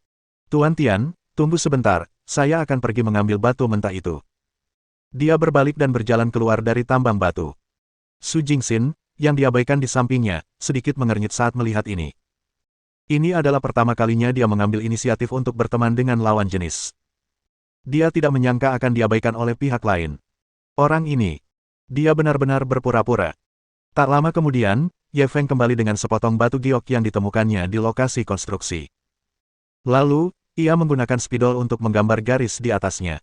Tuan Tian, tunggu sebentar, saya akan pergi mengambil batu mentah itu. Dia berbalik dan berjalan keluar dari tambang batu. Su Jingxin, yang diabaikan di sampingnya, sedikit mengernyit saat melihat ini. Ini adalah pertama kalinya dia mengambil inisiatif untuk berteman dengan lawan jenis. Dia tidak menyangka akan diabaikan oleh pihak lain. Orang ini, dia benar-benar berpura-pura. Tak lama kemudian, Ye Feng kembali dengan sepotong batu giok yang ditemukannya di lokasi konstruksi. Lalu, ia menggunakan spidol untuk menggambar garis di atasnya.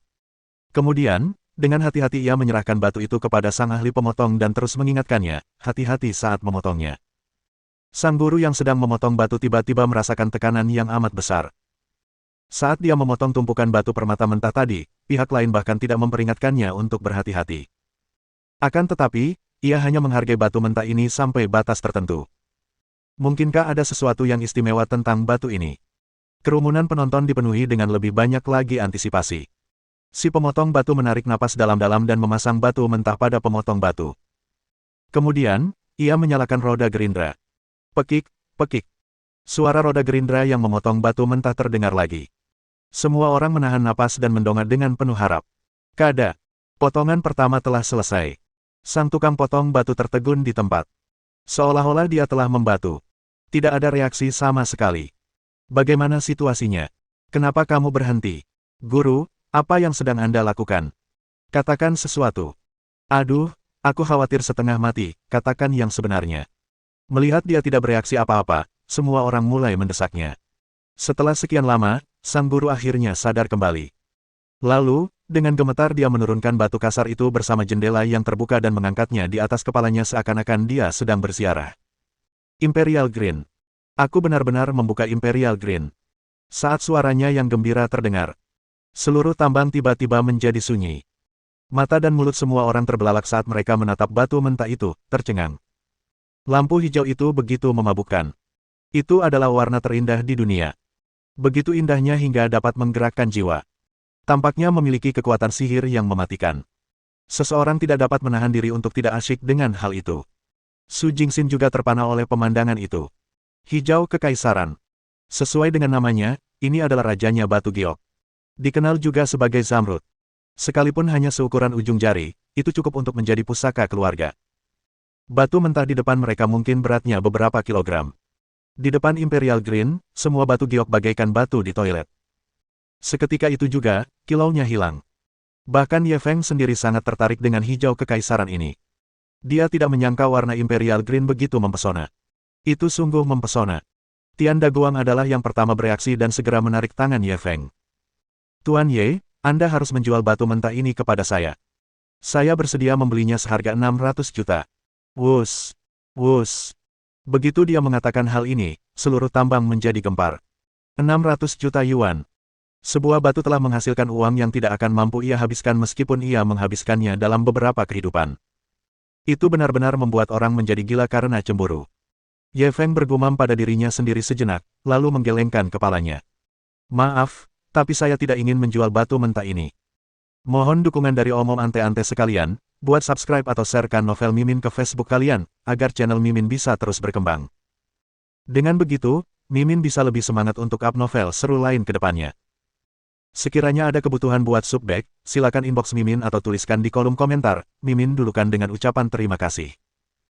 Kemudian, dengan hati-hati ia menyerahkan batu itu kepada sang ahli pemotong dan terus mengingatkannya, hati-hati saat memotongnya. Sang guru yang sedang memotong batu tiba-tiba merasakan tekanan yang amat besar. Saat dia memotong tumpukan batu permata mentah tadi, pihak lain bahkan tidak memperingatkannya untuk berhati-hati. Akan tetapi, ia hanya menghargai batu mentah ini sampai batas tertentu. Mungkinkah ada sesuatu yang istimewa tentang batu ini? Kerumunan penonton dipenuhi dengan lebih banyak lagi antisipasi. Si pemotong batu menarik napas dalam-dalam dan memasang batu mentah pada pemotong batu. Kemudian, ia menyalakan roda gerindra. Pekik, pekik. Suara roda gerindra yang memotong batu mentah terdengar lagi. Semua orang menahan napas dan mendongak dengan penuh harap. Kada. Potongan pertama telah selesai. Sang tukang potong batu tertegun di tempat. Seolah-olah dia telah membatu. Tidak ada reaksi sama sekali. Bagaimana situasinya? Kenapa kamu berhenti? Guru, apa yang sedang Anda lakukan? Katakan sesuatu. Aduh, aku khawatir setengah mati, katakan yang sebenarnya. Melihat dia tidak bereaksi apa-apa, semua orang mulai mendesaknya. Setelah sekian lama, sang guru akhirnya sadar kembali. Lalu, dengan gemetar dia menurunkan batu kasar itu bersama jendela yang terbuka dan mengangkatnya di atas kepalanya seakan-akan dia sedang bersiarah. Imperial Green. Aku benar-benar membuka Imperial Green. Saat suaranya yang gembira terdengar, seluruh tambang tiba-tiba menjadi sunyi. Mata dan mulut semua orang terbelalak saat mereka menatap batu mentah itu, tercengang. Lampu hijau itu begitu memabukkan. Itu adalah warna terindah di dunia. Begitu indahnya hingga dapat menggerakkan jiwa. Tampaknya memiliki kekuatan sihir yang mematikan. Seseorang tidak dapat menahan diri untuk tidak asyik dengan hal itu. Su Jingxin juga terpana oleh pemandangan itu. Hijau Kekaisaran. Sesuai dengan namanya, ini adalah rajanya batu giok. Dikenal juga sebagai Zamrud. Sekalipun hanya seukuran ujung jari, itu cukup untuk menjadi pusaka keluarga. Batu mentah di depan mereka mungkin beratnya beberapa kilogram. Di depan Imperial Green, semua batu giok bagaikan batu di toilet. Seketika itu juga, kilaunya hilang. Bahkan Ye Feng sendiri sangat tertarik dengan hijau kekaisaran ini. Dia tidak menyangka warna Imperial Green begitu mempesona. Itu sungguh mempesona. Tian Daguang adalah yang pertama bereaksi dan segera menarik tangan Ye Feng. Tuan Ye, Anda harus menjual batu mentah ini kepada saya. Saya bersedia membelinya seharga 600 juta. Wus, wus. Begitu dia mengatakan hal ini, seluruh tambang menjadi gempar. 600 juta yuan. Sebuah batu telah menghasilkan uang yang tidak akan mampu ia habiskan meskipun ia menghabiskannya dalam beberapa kehidupan. Itu benar-benar membuat orang menjadi gila karena cemburu. Ye Feng bergumam pada dirinya sendiri sejenak, lalu menggelengkan kepalanya. Maaf, tapi saya tidak ingin menjual batu mentah ini. Mohon dukungan dari omom ante-ante sekalian, buat subscribe atau sharekan novel Mimin ke Facebook kalian, agar channel Mimin bisa terus berkembang. Dengan begitu, Mimin bisa lebih semangat untuk up novel seru lain ke depannya. Sekiranya ada kebutuhan buat subback, silakan inbox Mimin atau tuliskan di kolom komentar, Mimin dulukan dengan ucapan terima kasih.